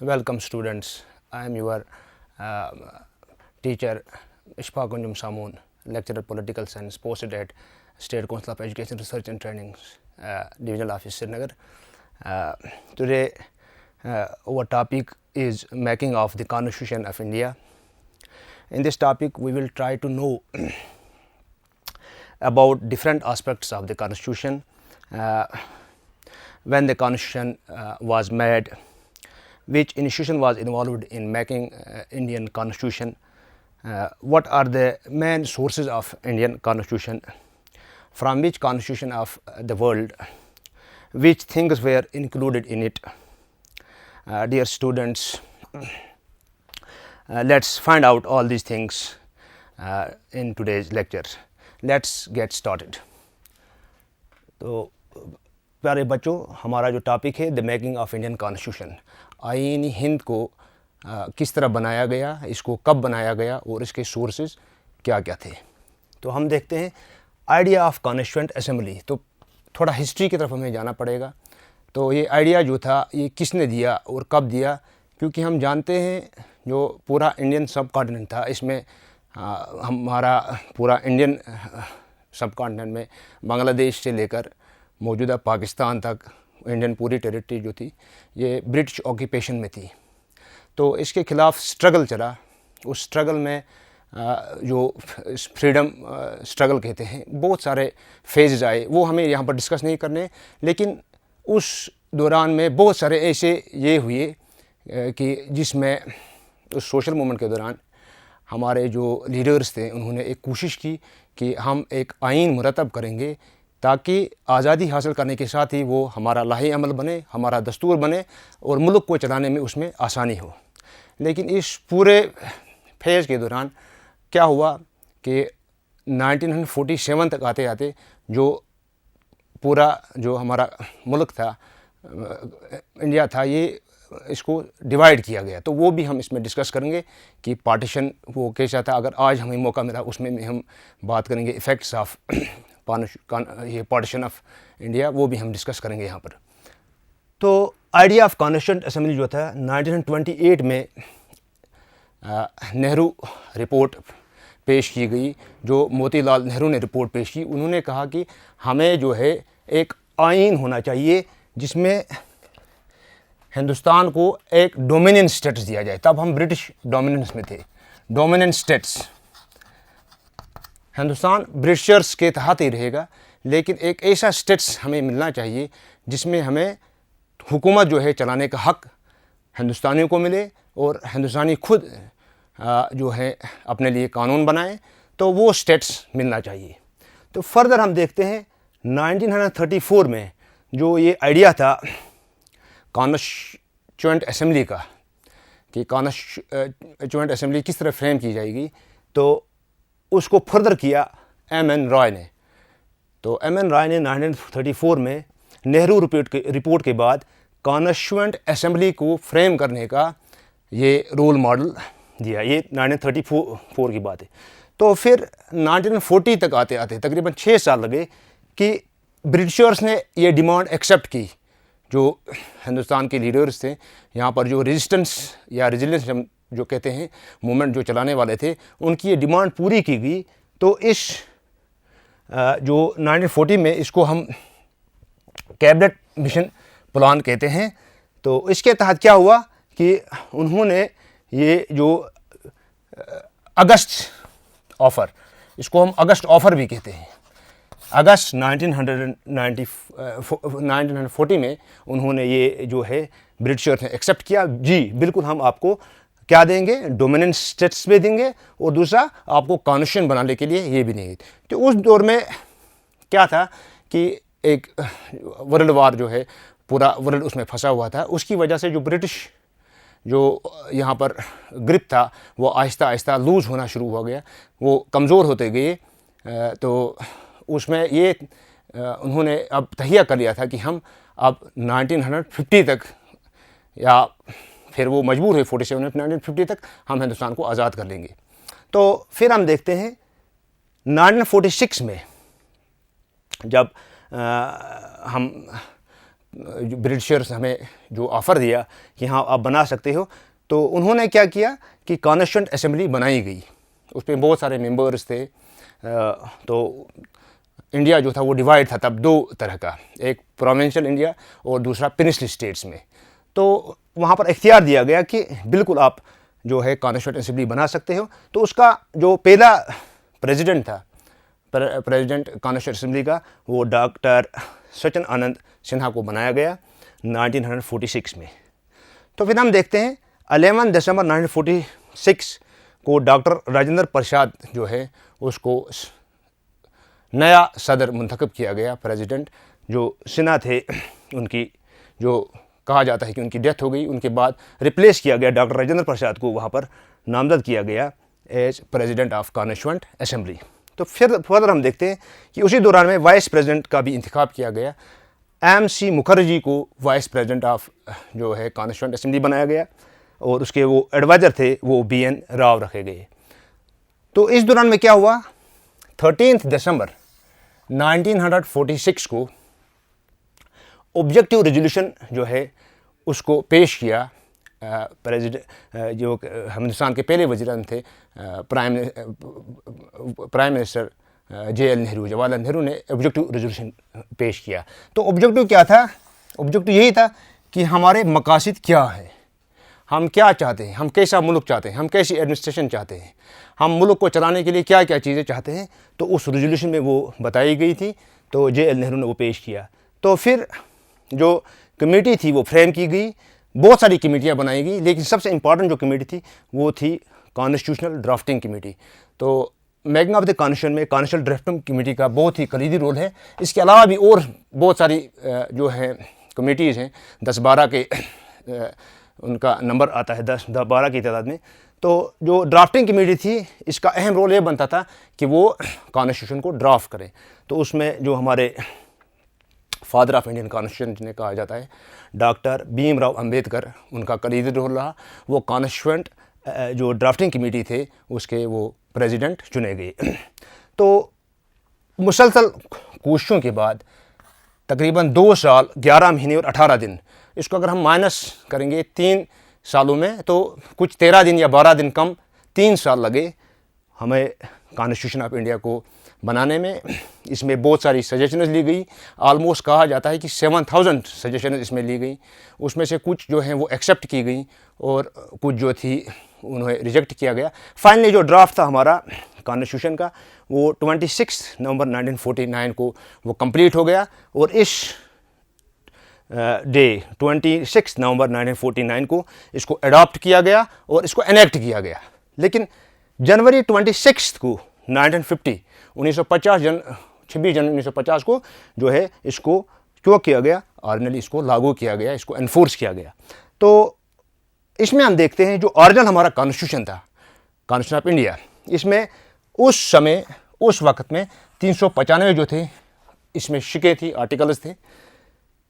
Welcome students. I am your teacher Ishfaq Anjum Samoon, lecturer political science, posted at State Council of Education Research and Training, Divisional Office Srinagar. Today our topic is making of the Constitution of India. In this topic we will try to know about different aspects of the Constitution, when the Constitution was made, which institution was involved in making Indian Constitution, what are the main sources of Indian Constitution, from which constitution of the world, which things were included in it. Dear students, let's find out all these things in today's lecture. Let's get started. तो प्यारे बच्चों, हमारा जो topic है the making of Indian constitution, आईन हिंद को किस तरह बनाया गया, इसको कब बनाया गया और इसके सोर्सेज क्या क्या थे. तो हम देखते हैं आइडिया ऑफ कॉन्स्टिट्यूएंट असेंबली. तो थोड़ा हिस्ट्री की तरफ हमें जाना पड़ेगा. तो ये आइडिया जो था ये किसने दिया और कब दिया, क्योंकि हम जानते हैं जो पूरा इंडियन सब कॉन्टिनेंट था, इसमें हमारा पूरा इंडियन सब कॉन्टिनेंट में बांग्लादेश से लेकर मौजूदा पाकिस्तान तक इंडियन पूरी टेरिटरी जो थी ये ब्रिटिश ऑक्यूपेशन में थी. तो इसके ख़िलाफ़ स्ट्रगल चला. उस स्ट्रगल में जो फ्रीडम स्ट्रगल कहते हैं, बहुत सारे फेजेस आए, वो हमें यहाँ पर डिस्कस नहीं करने. लेकिन उस दौरान में बहुत सारे ऐसे ये हुए कि जिसमें उस सोशल मूवमेंट के दौरान हमारे जो लीडर्स थे उन्होंने एक कोशिश की कि हम एक आइन मुरतब करेंगे ताकि आज़ादी हासिल करने के साथ ही वो हमारा लाही अमल बने, हमारा दस्तूर बने और मुल्क को चलाने में उसमें आसानी हो. लेकिन इस पूरे फेज़ के दौरान क्या हुआ कि 1947 तक आते आते जो पूरा जो हमारा मुल्क था, इंडिया था, ये इसको डिवाइड किया गया. तो वो भी हम इसमें डिस्कस करेंगे कि पार्टीशन वो कैसा था. अगर आज हमें मौका मिला उसमें भी हम बात करेंगे इफ़ेक्ट्स ऑफ ये पार्टीशन ऑफ इंडिया, वो भी हम डिस्कस करेंगे यहाँ पर. तो आइडिया ऑफ कॉन्स्टिट्यूएंट असेंबली जो था 1928 में नेहरू रिपोर्ट पेश की गई. जो मोतीलाल नेहरू ने रिपोर्ट पेश की, उन्होंने कहा कि हमें जो है एक आइन होना चाहिए जिसमें हिंदुस्तान को एक डोमिनेंट स्टेटस दिया जाए. तब हम ब्रिटिश डोमिनेंस में थे. डोमिनेंट स्टेट्स, हिंदुस्तान ब्रिटिशर्स के तहत ही रहेगा, लेकिन एक ऐसा स्टेट्स हमें मिलना चाहिए जिसमें हमें हुकूमत जो है चलाने का हक़ हिंदुस्तानियों को मिले और हिंदुस्तानी खुद जो है अपने लिए कानून बनाएं. तो वो स्टेट्स मिलना चाहिए. तो फर्दर हम देखते हैं 1934 में जो ये आइडिया था कॉन्स्टिट्यूएंट असेंबली का कि कॉन्स्टिट्यूएंट असेंबली किस तरह फ्रेम की जाएगी, तो उसको फर्दर किया एम.एन. रॉय ने. तो एम.एन. रॉय ने 1934 में नेहरू रिपोर्ट के बाद कॉन्स्टिट्यूएंट असेंबली को फ्रेम करने का ये रोल मॉडल दिया. ये 1934 की बात है. तो फिर 1940 तक आते आते तकरीबन 6 साल लगे कि ब्रिटिशर्स ने ये डिमांड एक्सेप्ट की. जो हिंदुस्तान के लीडर्स थे, यहाँ पर जो रेजिस्टेंस या रेजिलेंस जो कहते हैं मूवमेंट जो चलाने वाले थे, उनकी ये डिमांड पूरी की गई. तो इस जो 1940 में इसको हम कैबिनेट मिशन प्लान कहते हैं. तो इसके तहत क्या हुआ कि उन्होंने ये जो अगस्त ऑफ़र, इसको हम अगस्त ऑफ़र भी कहते हैं, अगस्त 1940 में उन्होंने ये जो है ब्रिटिशर्स ने एक्सेप्ट किया. जी बिल्कुल, हम आपको क्या देंगे, डोमिनेंट स्टेट्स भी देंगे और दूसरा आपको कॉन्स्टिट्यूशन बनाने के लिए ये भी नहीं. तो उस दौर में क्या था कि एक वर्ल्ड वार जो है, पूरा वर्ल्ड उसमें फंसा हुआ था. उसकी वजह से जो ब्रिटिश जो यहाँ पर ग्रिप था वो आहिस्ता आहिस्ता लूज़ होना शुरू हो गया, वो कमज़ोर होते गए. तो उसमें ये उन्होंने अब तहिया कर लिया था कि हम अब 1950 तक, या फिर वो मजबूर हुए 47 में 1950 तक हम हिंदुस्तान को आज़ाद कर लेंगे. तो फिर हम देखते हैं 1946 में जब हम ब्रिटिशर्स हमें जो ऑफ़र दिया कि हाँ आप बना सकते हो, तो उन्होंने क्या किया कि कॉन्स्टिट्यूएंट असेंबली बनाई गई। उसमें बहुत सारे मेंबर्स थे। तो इंडिया जो था वो डिवाइड था तब दो तरह का, एक प्रोविंशियल इंडिया और दूसरा पेनिनसुलर स्टेट्स में। तो वहाँ पर इख्तियार दिया गया कि बिल्कुल आप जो है कॉन्स्टिट्यूएंट असेंबली बना सकते हो। तो उसका जो पहला प्रेसिडेंट था, प्रेसिडेंट कॉन्स्टिट्यूएंट असेंबली का, वो डॉक्टर सचिन आनंद सिन्हा को बनाया गया 1946 में। तो फिर हम देखते हैं 11 दिसंबर 1946 को डॉक्टर राजेंद्र प्रसाद जो है उसको नया सदर मुंतखब किया गया। प्रेसिडेंट जो सिन्हा थे उनकी जो कहा जाता है कि उनकी डेथ हो गई, उनके बाद रिप्लेस किया गया, डॉक्टर राजेंद्र प्रसाद को वहाँ पर नामजद किया गया as president of constituent assembly. तो फिर फर्दर हम देखते हैं कि उसी दौरान में वाइस प्रेसिडेंट का भी इंतखाब किया गया। MC मुखर्जी को वाइस प्रेसिडेंट ऑफ जो है कॉन्स्टिट्यूएंट असेंबली बनाया गया और उसके वो एडवाइज़र थे वो BN राव रखे गए। तो इस दौरान में क्या हुआ, 13 दिसंबर 1946 को ऑब्जेक्टिव रेजोल्यूशन जो है उसको पेश किया। प्रेसिडेंट जो हिंदुस्तान के पहले वज़ीर थे, prime minister JL Nehru, Jawaharlal Nehru ने ऑब्जेक्टिव रेजोल्यूशन पेश किया। तो ऑब्जेक्टिव क्या था? ऑब्जेक्टिव यही था कि हमारे मकासद क्या है, हम क्या चाहते हैं, हम कैसा मुल्क चाहते हैं, हम कैसी एडमिनिस्ट्रेशन चाहते हैं, हम मुल्क को चलाने के लिए क्या क्या चीज़ें चाहते हैं। तो उस रेजोल्यूशन में वो बताई गई थी। तो JL नेहरू ने वो पेश किया। तो फिर जो कमेटी थी वो फ्रेम की गई, बहुत सारी कमेटियाँ बनाई गई, लेकिन सबसे इम्पॉर्टेंट जो कमेटी थी वो थी कॉन्स्टिट्यूशनल ड्राफ्टिंग कमेटी। तो मेकिंग ऑफ द कॉन्स्टिट्यूशन में कॉन्स्टिट्यूशनल ड्राफ्टिंग कमेटी का बहुत ही कलीदी रोल है। इसके अलावा भी और बहुत सारी जो है कमेटीज़ हैं, 10-12 के उनका नंबर आता है, 10-12 की तादाद में। तो जो ड्राफ्टिंग कमेटी थी इसका अहम रोल ये बनता था कि वो कॉन्स्टिट्यूशन को ड्राफ्ट करें। तो उसमें जो हमारे फादर ऑफ इंडियन कॉन्स्टिट्यूशन जिन्हें कहा जाता है, डॉक्टर भीमराव अंबेडकर, उनका कलीदी रोल रहा। वो कॉन्स्टिट्यूएंट जो ड्राफ्टिंग कमेटी थे उसके वो प्रेसिडेंट चुने गए। तो मुसलसल कोशिशों के बाद तकरीबन 2 साल 11 महीने और 18 दिन, इसको अगर हम माइनस करेंगे 3 सालों में तो कुछ 13 दिन या 12 दिन कम, 3 साल लगे हमें कॉन्स्टिट्यूशन ऑफ इंडिया को बनाने में। इसमें बहुत सारी सजेशंस ली गई। ऑलमोस्ट कहा जाता है कि 7000 सजेशंस इसमें ली गई। उसमें से कुछ जो हैं वो एक्सेप्ट की गई और कुछ जो थी उन्हें रिजेक्ट किया गया। फाइनली जो ड्राफ्ट था हमारा कॉन्स्टिट्यूशन का वो 26 नवंबर 1949 को वो कंप्लीट हो गया। और इस डे 26 नवंबर 1949 को इसको अडॉप्ट किया गया और इसको एनेक्ट किया गया। लेकिन जनवरी 26 को 1950 26 जनवरी 1950 को जो है इसको क्यों किया गया, ऑरिजिनली इसको लागू किया गया, इसको एनफोर्स किया गया। तो इसमें हम देखते हैं जो ओरिजिनल हमारा कॉन्स्टिट्यूशन था, कॉन्स्टिट्यूशन ऑफ इंडिया, इसमें उस समय उस वक्त में 395 जो थे इसमें शिके थी, आर्टिकल्स थे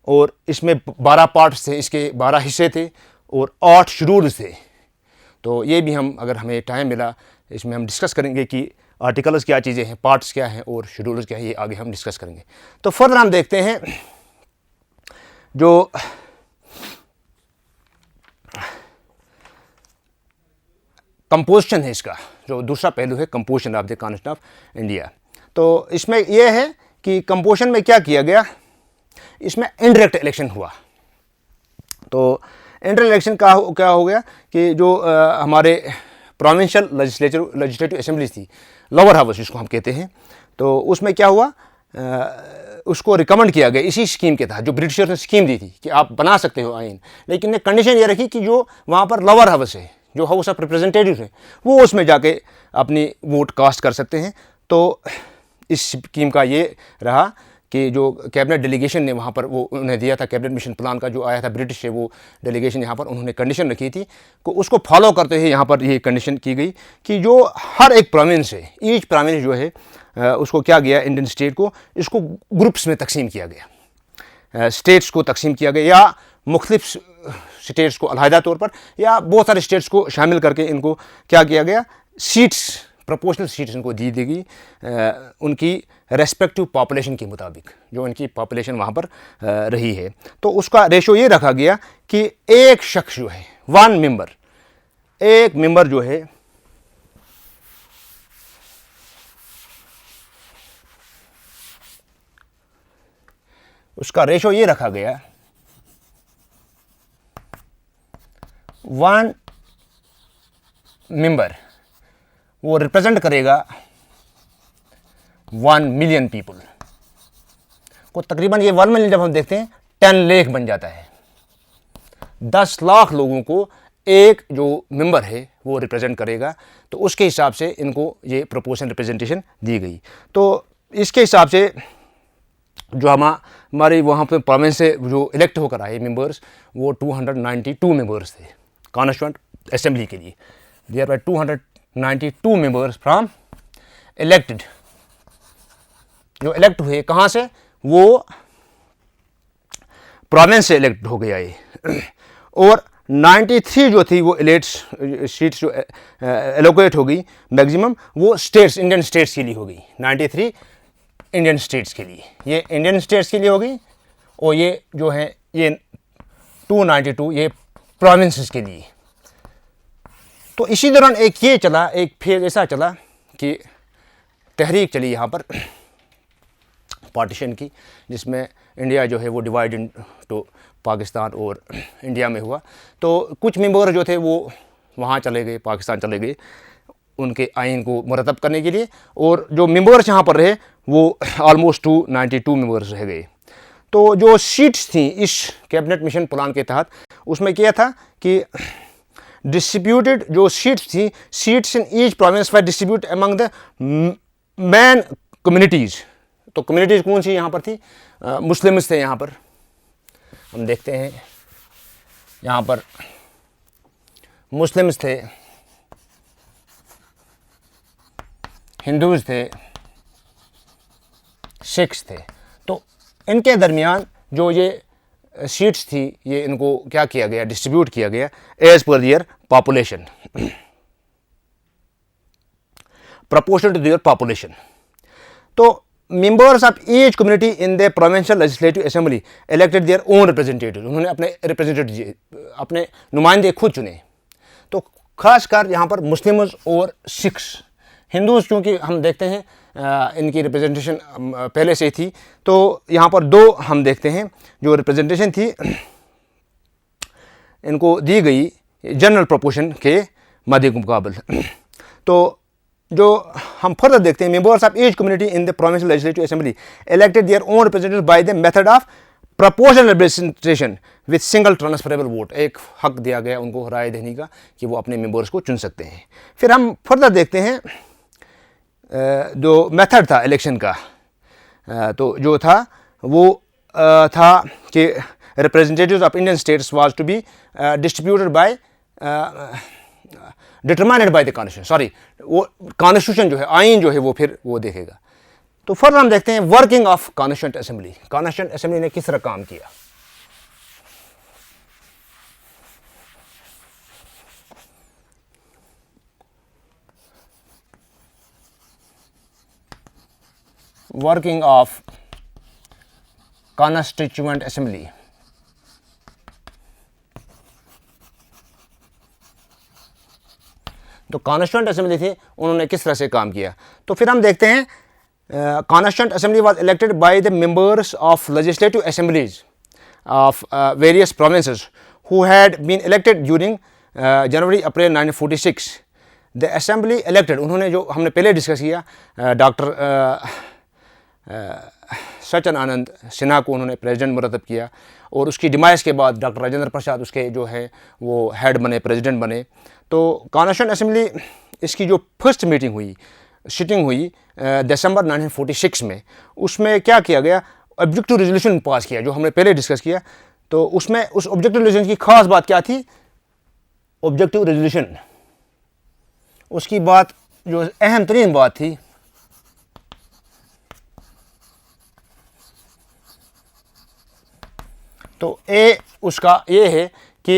और इसमें 12 पार्ट्स थे, इसके 12 हिस्से थे और 8 शेड्यूल्स थे। तो ये भी हम अगर हमें टाइम मिला इसमें हम डिस्कस करेंगे कि आर्टिकल्स क्या चीज़ें हैं, पार्ट्स क्या हैं और शेड्यूल्स क्या है, ये आगे हम डिस्कस करेंगे। तो फर्दर हम देखते हैं जो कंपोजिशन है, इसका जो दूसरा पहलू है composition of the constitution of India. तो इसमें यह है कि कंपोजिशन में क्या किया गया, इसमें इनडायरेक्ट इलेक्शन हुआ। तो इंडायरेक्ट इलेक्शन का क्या हो गया कि जो हमारे प्रोविंशियल लेजिस्लेटिव असेंबली थी, लोअर हाउस जिसको हम कहते हैं, तो उसमें क्या हुआ, उसको रिकमेंड किया गया इसी स्कीम के तहत जो ब्रिटिशर्स ने स्कीम दी थी कि आप बना सकते हो आइन, लेकिन ने कंडीशन ये रखी कि जो वहाँ पर लोअर हाउस है, जो हाउस ऑफ रिप्रेजेंटेटिव है, वो उसमें जाके अपनी वोट कास्ट कर सकते हैं। तो इस स्कीम का ये रहा कि जो कैबिनेट डेलीगेशन ने वहाँ पर वो उन्हें दिया था, कैबिनेट मिशन प्लान का जो आया था ब्रिटिश से, वो डेलीगेशन यहाँ पर उन्होंने कंडीशन रखी थी को उसको फॉलो करते हुए यहाँ पर ये कंडीशन की गई कि जो हर एक प्रोविंस है, ईच प्रोविंस जो है उसको क्या गया, इंडियन स्टेट को इसको ग्रुप्स में तकसीम किया गया, स्टेट्स को तकसीम किया गया या मुख्तलिफ स्टेट्स को अलहदा तौर पर या बहुत सारे स्टेट्स को शामिल करके इनको क्या किया गया, सीट्स प्रोपोर्शनल सीट्स उनको दी देगी उनकी रेस्पेक्टिव पॉपुलेशन के मुताबिक, जो उनकी पॉपुलेशन वहाँ पर रही है। तो उसका रेशो ये रखा गया कि एक शख्स जो है, एक मेंबर जो है उसका रेशो ये रखा गया, 1 मेंबर वो रिप्रेजेंट करेगा 1 मिलियन पीपल को। तकरीबन ये 1 मिलियन जब हम देखते हैं 10 लाख बन जाता है। 10 लाख लोगों को एक जो मेंबर है वो रिप्रेजेंट करेगा। तो उसके हिसाब से इनको ये प्रोपोर्शनल रिप्रेजेंटेशन दी गई। तो इसके हिसाब से जो हमारे वहाँ पे प्रोविंस से जो इलेक्ट होकर आए मेंबर्स, वो 292 मेंबर्स थे कॉन्स्टिट्यूएंट असेंबली के लिए। There were 292 members from elected, जो इलेक्ट हुए कहाँ से, वो प्रोविंस से इलेक्ट हो गया ये। और 93 जो थी वो इलेक्ट सीट्स जो एलोकेट हो गई मैक्सिमम, वो स्टेट्स, इंडियन स्टेट्स के लिए हो गई। 93 इंडियन स्टेट्स के लिए, ये इंडियन स्टेट्स के लिए हो गई। और ये जो है ये 292 ये प्रोविंसेस के लिए। तो इसी दौरान एक ये चला, एक फेज ऐसा चला कि तहरीक चली यहाँ पर पार्टीशन की, जिसमें इंडिया जो है वो डिवाइड इनटू पाकिस्तान और इंडिया में हुआ। तो कुछ मेंबर जो थे वो वहाँ चले गए, पाकिस्तान चले गए उनके आइन को मुरतब करने के लिए। और जो मेंबर्स यहाँ पर रहे वो ऑलमोस्ट 292 मेंबर्स रह गए। तो जो सीट्स थी इस कैबिनेट मिशन प्लान के तहत, उसमें क्या था कि डिस्ट्रीब्यूटेड जो सीट्स थी, seats in each province were distribute among the main communities. तो कम्युनिटीज़ कौन सी यहाँ पर थी, मुस्लिम्स थे यहाँ पर। हम देखते हैं यहाँ पर मुस्लिम्स थे, हिंदूज थे, सिख्स थे। तो इनके दरमियान जो ये सीट्स थी, ये इनको क्या किया गया, डिस्ट्रीब्यूट किया गया as per their population, proportional to their population. तो members of each community in the provincial legislative assembly elected their own representatives. उन्होंने अपने रिप्रेजेंटेटिव, अपने नुमाइंदे खुद चुने। तो खासकर यहाँ पर मुस्लिम्स और सिख्स, हिंदूज क्योंकि हम देखते हैं इनकी रिप्रेजेंटेशन पहले से थी, तो यहाँ पर 2 हम देखते हैं जो रिप्रेजेंटेशन थी इनको दी गई जनरल प्रोपोर्शन के मध्य मुकाबले। तो जो हम फर्दर देखते हैं, members of each community in the provincial legislative assembly elected their own representative by the method of proportional representation with single transferable vote. एक हक दिया गया उनको राय देने का कि वो अपने मेंबर्स को चुन सकते हैं। फिर हम फर्दर देखते हैं जो मेथड था इलेक्शन का, तो जो था वो था कि representatives of Indian states was to be distributed by determined by the constitution, sorry वो कॉन्स्टिट्यूशन जो है, आइन जो है वो फिर वो देखेगा। तो फर्दर हम देखते हैं working of constituent assembly. Constituent assembly ने किस तरह काम किया। वर्किंग ऑफ कॉन्स्टिट्यूएंट असेंबली, तो कॉन्स्टिट्यूएंट असेंबली थी, उन्होंने किस तरह से काम किया। तो फिर हम देखते हैं constituent assembly was elected by the members of legislative assemblies of various provinces who had been elected during January April 1946। The assembly elected, उन्होंने जो हमने पहले डिस्कस किया, डॉक्टर सचिन आनंद सिन्हा को उन्होंने प्रेसिडेंट मुरतब किया, और उसकी डिमाइस के बाद डॉक्टर राजेंद्र प्रसाद उसके जो है वो हेड बने, प्रेसिडेंट बने। तो कॉन्स्टिट्यूएंट असेंबली इसकी जो फर्स्ट मीटिंग हुई, सिटिंग हुई दिसंबर 1946 में, उसमें क्या किया गया, ऑब्जेक्टिव रेजोल्यूशन पास किया, जो हमने पहले डिस्कस किया। तो उसमें उस ऑब्जेक्टिव रेजोल्यूशन की खास बात क्या थी, ऑब्जेक्टिव रेजोल्यूशन, उसकी बात जो अहम तरीन बात थी, तो ए उसका ये है कि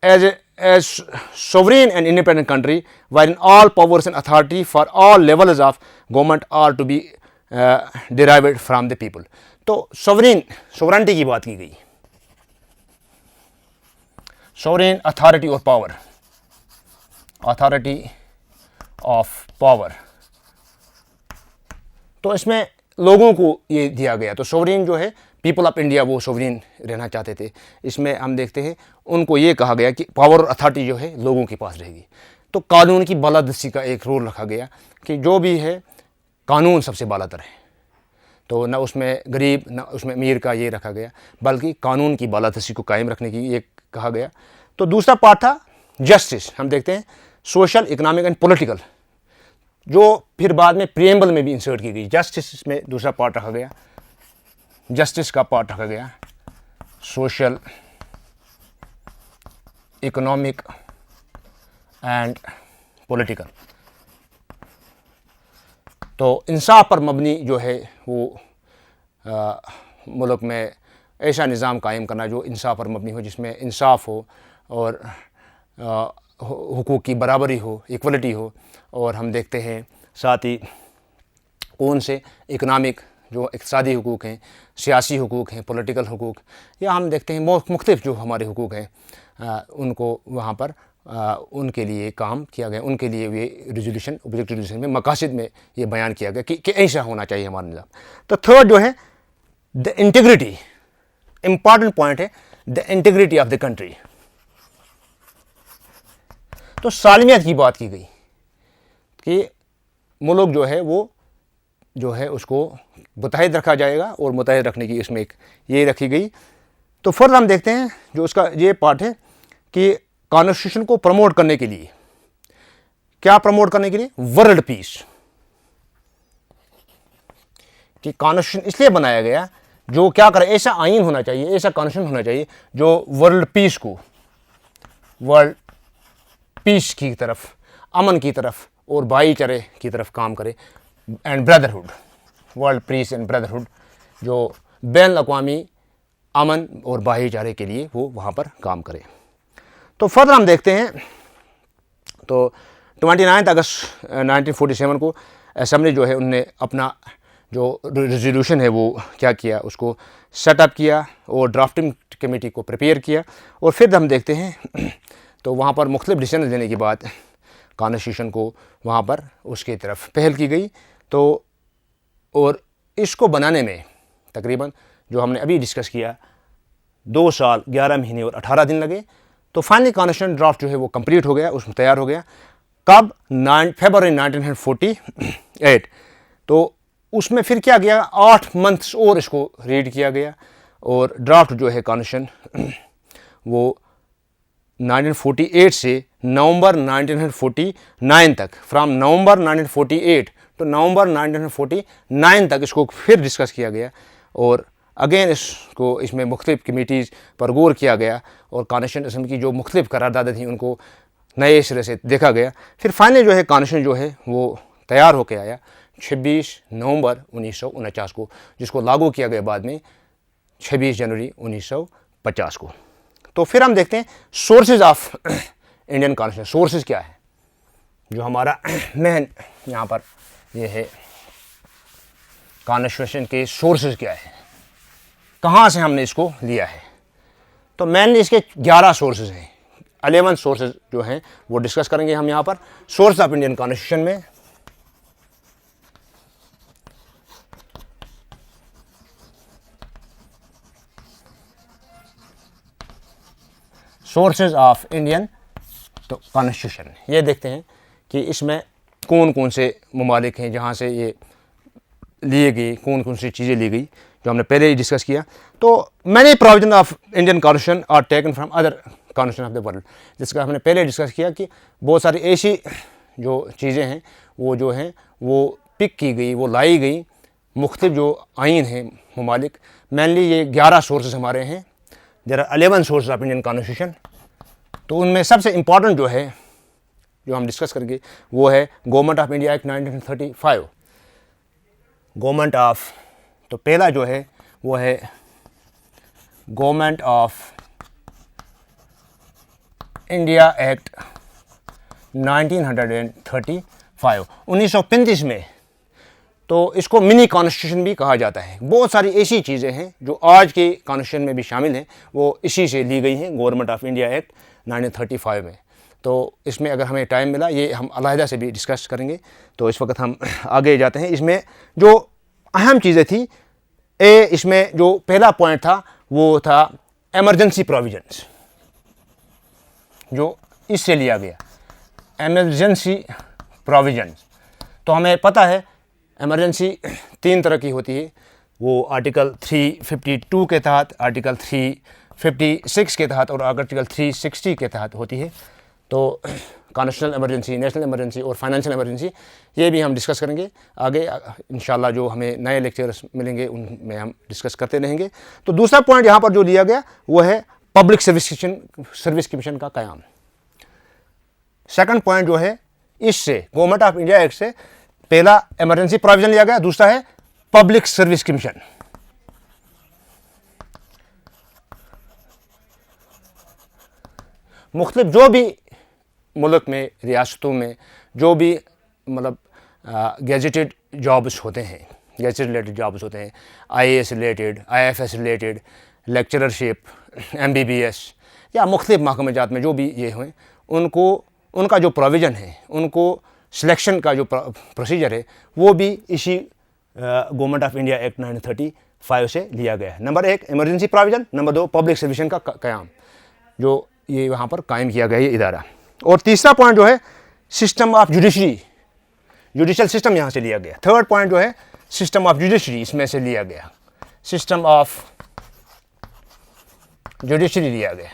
as a as sovereign and independent country wherein all powers and authority for all levels of government are to be derived from the people. तो sovereignty की बात की गई, sovereign authority और power, authority of power, तो इसमें लोगों को ये दिया गया। तो सोवरेन जो है पीपल ऑफ इंडिया वो सोवरेन रहना चाहते थे। इसमें हम देखते हैं उनको ये कहा गया कि पावर और अथॉरिटी जो है लोगों के पास रहेगी। तो कानून की बालादस्ती का एक रोल रखा गया कि जो भी है कानून सबसे बालातर है। तो न उसमें गरीब न उसमें अमीर का ये रखा गया, बल्कि कानून की बालादस्ती को कायम रखने की एक कहा गया। तो दूसरा पार्ट था जस्टिस। हम देखते हैं सोशल, इकोनॉमिक एंड पॉलिटिकल, जो फिर बाद में प्रीएम्बल में भी इंसर्ट की गई। जस्टिस में दूसरा पार्ट रखा गया, जस्टिस का पार्ट रखा गया सोशल, इकोनॉमिक एंड पॉलिटिकल। तो इंसाफ पर मबनी जो है वो मुल्क में ऐसा निज़ाम कायम करना जो इंसाफ पर मबनी हो, जिसमें इंसाफ हो और हुकूक की बराबरी हो, इक्वलिटी हो। और हम देखते हैं साथ ही कौन से इकोनॉमिक जो इक़्तिसादी हुकूक हैं, सियासी हुकूक हैं, पॉलिटिकल हुकूक, या हम देखते हैं मुख्तलिफ जो हमारे हुकूक हैं उनको वहाँ पर उनके लिए काम किया गया। उनके लिए ये रेजोल्यूशन, ऑब्जेक्टिव रेजोल्यूशन में मकासद में ये बयान किया गया कि ऐसा होना चाहिए हमारा निज़ाम। तो थर्ड जो है द इंटीग्रिटी, इम्पॉर्टेंट पॉइंट है the integrity of the country. तो सालमियत की बात की गई कि मुल्क जो है वो जो है उसको मुत्तहिद रखा जाएगा और मुत्तहिद रखने की इसमें एक ये रखी गई। तो फर्दर हम देखते हैं जो उसका ये पार्ट है कि कॉन्स्टिट्यूशन को प्रमोट करने के लिए, क्या प्रमोट करने के लिए, वर्ल्ड पीस। कि कॉन्स्टिट्यूशन इसलिए बनाया गया जो क्या करे, ऐसा आइन होना चाहिए, ऐसा कॉन्स्टिट्यूशन होना चाहिए जो वर्ल्ड पीस को, वर्ल्ड पीस की तरफ, अमन की तरफ और भाईचारे की तरफ काम करे, and brotherhood, world peace and brotherhood, जो बैन अक़वामी अमन और भाईचारे के लिए वो वहाँ पर काम करे। तो फर्दर हम देखते हैं तो 29 अगस्त 1947 को असेंबली जो है उनने अपना जो रेजोल्यूशन है वो क्या किया, उसको सेटअप किया और ड्राफ्टिंग कमेटी को प्रिपेयर किया। और फिर हम देखते हैं तो वहाँ पर मुख्तलिफ डिसीजन लेने के बाद कॉन्स्टिट्यूशन को वहाँ पर उसकी तरफ पहल की गई। तो और इसको बनाने में तकरीबन जो हमने अभी डिस्कस किया 2 साल 11 महीने और 18 दिन लगे। तो फाइनली कॉन्स्टिट्यूशन ड्राफ्ट जो है वो कंप्लीट हो गया, उसमें तैयार हो गया। कब? फरवरी 1948। तो उसमें फिर क्या किया, 8 मंथ्स और इसको रीड किया गया और ड्राफ्ट जो है कॉन्स्टिट्यूशन वो 1948 से नवंबर 1949 तक, फ्राम नवंबर 1948 तो नवंबर 1949 तक इसको फिर डिस्कस किया गया और अगेन इसको इसमें मुख्तलिफ कमेटीज़ पर गौर किया गया और कॉन्स्टिट्यूशन असेंबली की जो मुख्तलिफ करारदादें थी उनको नए सिरे से देखा गया। फिर फाइनली जो है कॉन्स्टिट्यूशन जो है वो तैयार होकर आया 26 नवंबर 1949 को, जिसको लागू किया गया बाद में 26 जनवरी 1950 को। तो फिर हम देखते हैं sources of Indian constitution. Sources क्या है, जो हमारा मेन यहाँ पर ये है कॉन्स्टिट्यूशन के सोर्सेज क्या है, कहाँ से हमने इसको लिया है। तो मेनली इसके 11 सोर्सेज हैं, 11 सोर्सेज जो हैं वो डिस्कस करेंगे हम यहाँ पर। सोर्स ऑफ इंडियन कॉन्स्टिट्यूशन में सोर्सेज ऑफ इंडियन तो कॉन्स्टिट्यूशन, ये देखते हैं कि इसमें कौन कौन से ममालिक हैं जहाँ से ये लिए गई, कौन कौन सी चीज़ें ली गई, जो हमने पहले ही डिस्कस किया। तो many provision of Indian constitution are taken from other constitution of the world, जिसका हमने पहले डिस्कस किया कि बहुत सारी ऐसी जो चीज़ें हैं वो जो हैं वो पिक की गई, वो लाई गई मुख्तलिफ जो आइन हैं ममालिक। मेनली ये 11 सोर्सेज हमारे हैं, there are 11 sources of Indian constitution. तो उनमें सबसे इम्पॉर्टेंट जो है जो हम डिस्कस करेंगे वो है government of India act 1935। Government of, तो पहला जो है वो है गवर्नमेंट ऑफ इंडिया एक्ट 1935 में, तो इसको मिनी कॉन्स्टिट्यूशन भी कहा जाता है। बहुत सारी ऐसी चीज़ें हैं जो आज के कॉन्स्टिट्यूशन में भी शामिल हैं, वो इसी से ली गई हैं, गवर्नमेंट ऑफ इंडिया एक्ट 1935 में। तो इसमें अगर हमें टाइम मिला, ये हम अलहदा से भी डिस्कस करेंगे। तो इस वक्त हम आगे जाते हैं। इसमें जो अहम चीज़ें थी, इसमें जो पहला पॉइंट था वो था एमरजेंसी प्रोविजंस, जो इससे लिया गया एमरजेंसी प्रोविजंस। तो हमें पता है एमरजेंसी 3 तरह की होती है, वो आर्टिकल 352 के तहत, आर्टिकल 356 के तहत और आर्टिकल 360 के तहत होती है। तो कॉन्स्टिट्यूशनल इमरजेंसी, नेशनल इमरजेंसी और फाइनेंशियल इमरजेंसी, ये भी हम डिस्कस करेंगे आगे इंशाल्लाह। जो हमें नए लेक्चर्स मिलेंगे उनमें हम डिस्कस करते रहेंगे। तो दूसरा पॉइंट यहाँ पर जो लिया गया वो है पब्लिक सर्विस कमीशन का क़याम। सेकंड पॉइंट जो है, इससे गवर्नमेंट ऑफ इंडिया एक्ट से पहला इमरजेंसी प्रोविजन लिया गया, दूसरा है पब्लिक सर्विस कमीशन। मुख्तलिफ जो भी मुल्क में, रियासतों में जो भी मतलब गैजेटेड जॉब्स होते हैं, गैजेट रिलेटेड जॉब्स होते हैं, IAS related, IFS related, lecturership, MBBS या मुख्तलिफ महकमेजात में जो भी ये हुए, उनका जो प्रोविज़न है, उनको सिलेक्शन का जो प्रोसीजर है, वो भी इसी गवर्नमेंट ऑफ इंडिया एक्ट 1935 से लिया गया है। Number 1 emergency provision, number 2 public service का क़याम, जो ये वहाँ पर कायम किया गया ये इदारा। और तीसरा पॉइंट जो है system of judiciary, judicial system यहाँ से लिया गया। थर्ड पॉइंट जो है सिस्टम ऑफ जुडिशरी, इसमें से लिया गया, सिस्टम ऑफ जुडिशरी लिया गया।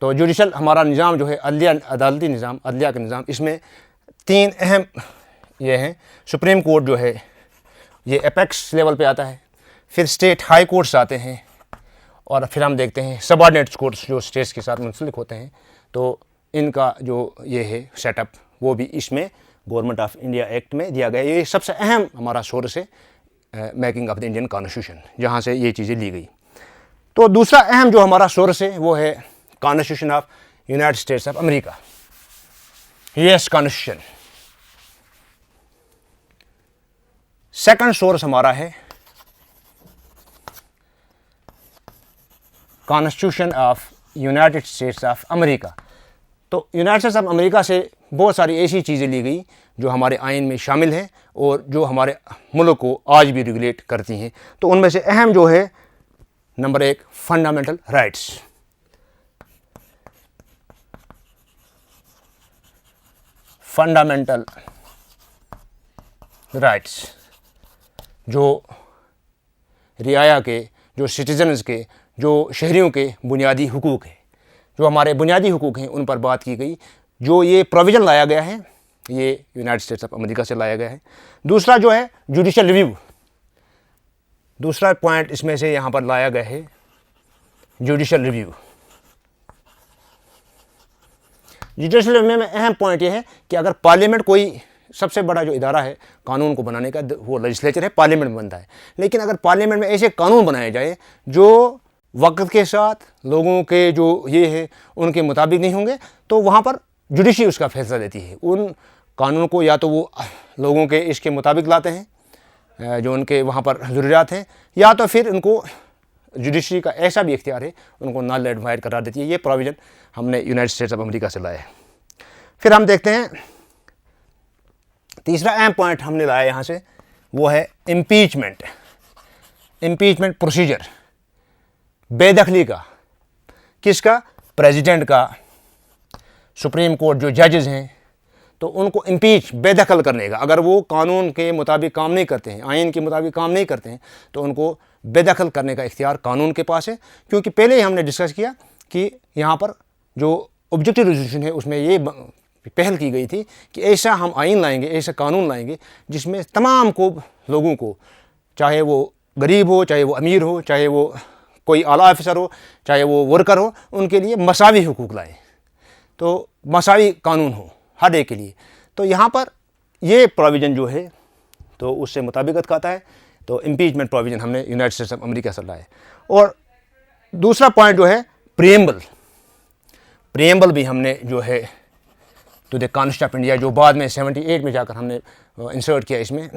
तो जुडिशल हमारा निज़ाम जो है, अदलिया, अदालती निज़ाम, अदलिया का निज़ाम, इसमें 3 अहम ये हैं। सुप्रीम कोर्ट जो है ये एपेक्स लेवल पे आता है, फिर स्टेट हाई कोर्ट्स आते हैं, और फिर हम देखते हैं सबऑर्डिनेट कोर्ट्स जो स्टेट्स के साथ मुंसलिक होते हैं। तो इनका जो ये है सेटअप, वो भी इसमें गवर्नमेंट ऑफ इंडिया एक्ट में दिया गया। ये सबसे अहम हमारा सोर्स है making of the Indian constitution, जहाँ से ये चीज़ें ली गई। तो दूसरा अहम जो हमारा सोर्स है वो है constitution of United states of America, US constitution. Second source हमारा है constitution of United states of America. तो यूनाइटेड स्टेट्स ऑफ अमेरिका से बहुत सारी ऐसी चीज़ें ली गई जो हमारे आइन में शामिल हैं और जो हमारे मुल्क को आज भी रेगुलेट करती हैं। तो उनमें से अहम जो है, number 1 fundamental rights, fundamental rights जो रियाया के, जो सिटीजन्स के, जो शहरियों के बुनियादी हुकूक हैं, जो हमारे बुनियादी हुकूक हैं, उन पर बात की गई। जो ये प्रोविज़न लाया गया है, ये यूनाइटेड स्टेट्स ऑफ अमेरिका से लाया गया है। दूसरा जो है जुडिशल रिव्यू, दूसरा पॉइंट इसमें से यहाँ पर लाया गया है जुडिशल रिव्यू। जुडिशल रिव्यू में अहम पॉइंट ये है कि अगर पार्लियामेंट, कोई सबसे बड़ा जो इदारा है कानून को बनाने का, वो लेजिस्लेचर है, पार्लियामेंट में बनता है। लेकिन अगर पार्लियामेंट में ऐसे कानून बनाए जाए जो वक्त के साथ लोगों के जो ये है उनके मुताबिक नहीं होंगे, तो वहाँ पर जुडिशरी उसका फैसला देती है। उन कानून को या तो वो लोगों के इसके मुताबिक लाते हैं जो उनके वहाँ पर ज़रूरियात हैं, या तो फिर उनको जुडिशरी का ऐसा भी इख्तियार है, उनको नल एंड वाइड करार देती है। ये प्रोविज़न हमने यूनाइटेड स्टेट्स ऑफ अमेरिका से लाया है। फिर हम देखते हैं तीसरा अहम पॉइंट हमने लाया यहाँ से, वो है इम्पीचमेंट, इम्पीचमेंट प्रोसीजर, बेदखली का, किसका, प्रेसिडेंट का। सुप्रीम कोर्ट जो जजेस हैं तो उनको इम्पीच, बेदखल करने का। अगर वो कानून के मुताबिक काम नहीं करते हैं, आइन के मुताबिक काम नहीं करते हैं, तो उनको बेदखल करने का इख्तियार कानून के पास है। क्योंकि पहले ही हमने डिस्कस किया कि यहाँ पर जो ऑब्जेक्टिव रेजोल्यूशन है उसमें ये पहल की गई थी कि ऐसा हम आइन लाएंगे, ऐसा कानून लाएंगे जिसमें तमाम को लोगों को, चाहे वो गरीब हो, चाहे वो अमीर हो, चाहे वो कोई आला ऑफिसर हो, चाहे वो वर्कर हो, उनके लिए मसावी हुकूक लाएँ। तो मसावी कानून हो हर एक के लिए। तो यहाँ पर ये प्रोविज़न जो है तो उससे मुताबिकत खाता है। तो इम्पीचमेंट प्रोविज़न हमने यूनाइटेड स्टेट्स ऑफ अमेरिका से लाया है। और दूसरा पॉइंट जो है प्रीएम्बल, प्रियम्बल भी हमने जो है to the constitution of India, जो बाद में 78 में जाकर हमने इंसर्ट किया इसमें,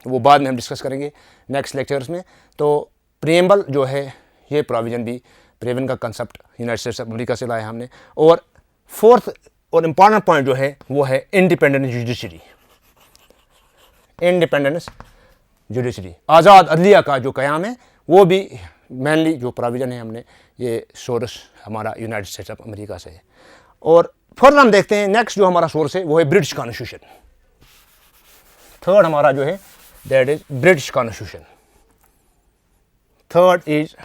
वो बाद में हम डिस्कस करेंगे नेक्स्ट लेक्चर्स में। तो प्रियम्बल जो है ये प्रोविज़न भी, प्रेवन का concept United states of America से लाया हमने। और फोर्थ और इम्पॉर्टेंट पॉइंट जो है वो है इंडिपेंडेंट जुडिशरी। इंडिपेंडेंस जुडिशरी, आज़ाद अदलिया का जो क़याम है, वो भी मेनली जो प्रोविज़न है हमने ये सोर्स हमारा यूनाइटेड स्टेट्स ऑफ अमेरिका से है। और फर्दर हम देखते हैं नेक्स्ट जो हमारा सोर्स है वो है ब्रिटिश कॉन्स्टिट्यूशन। थर्ड हमारा जो है that is British constitution. Third is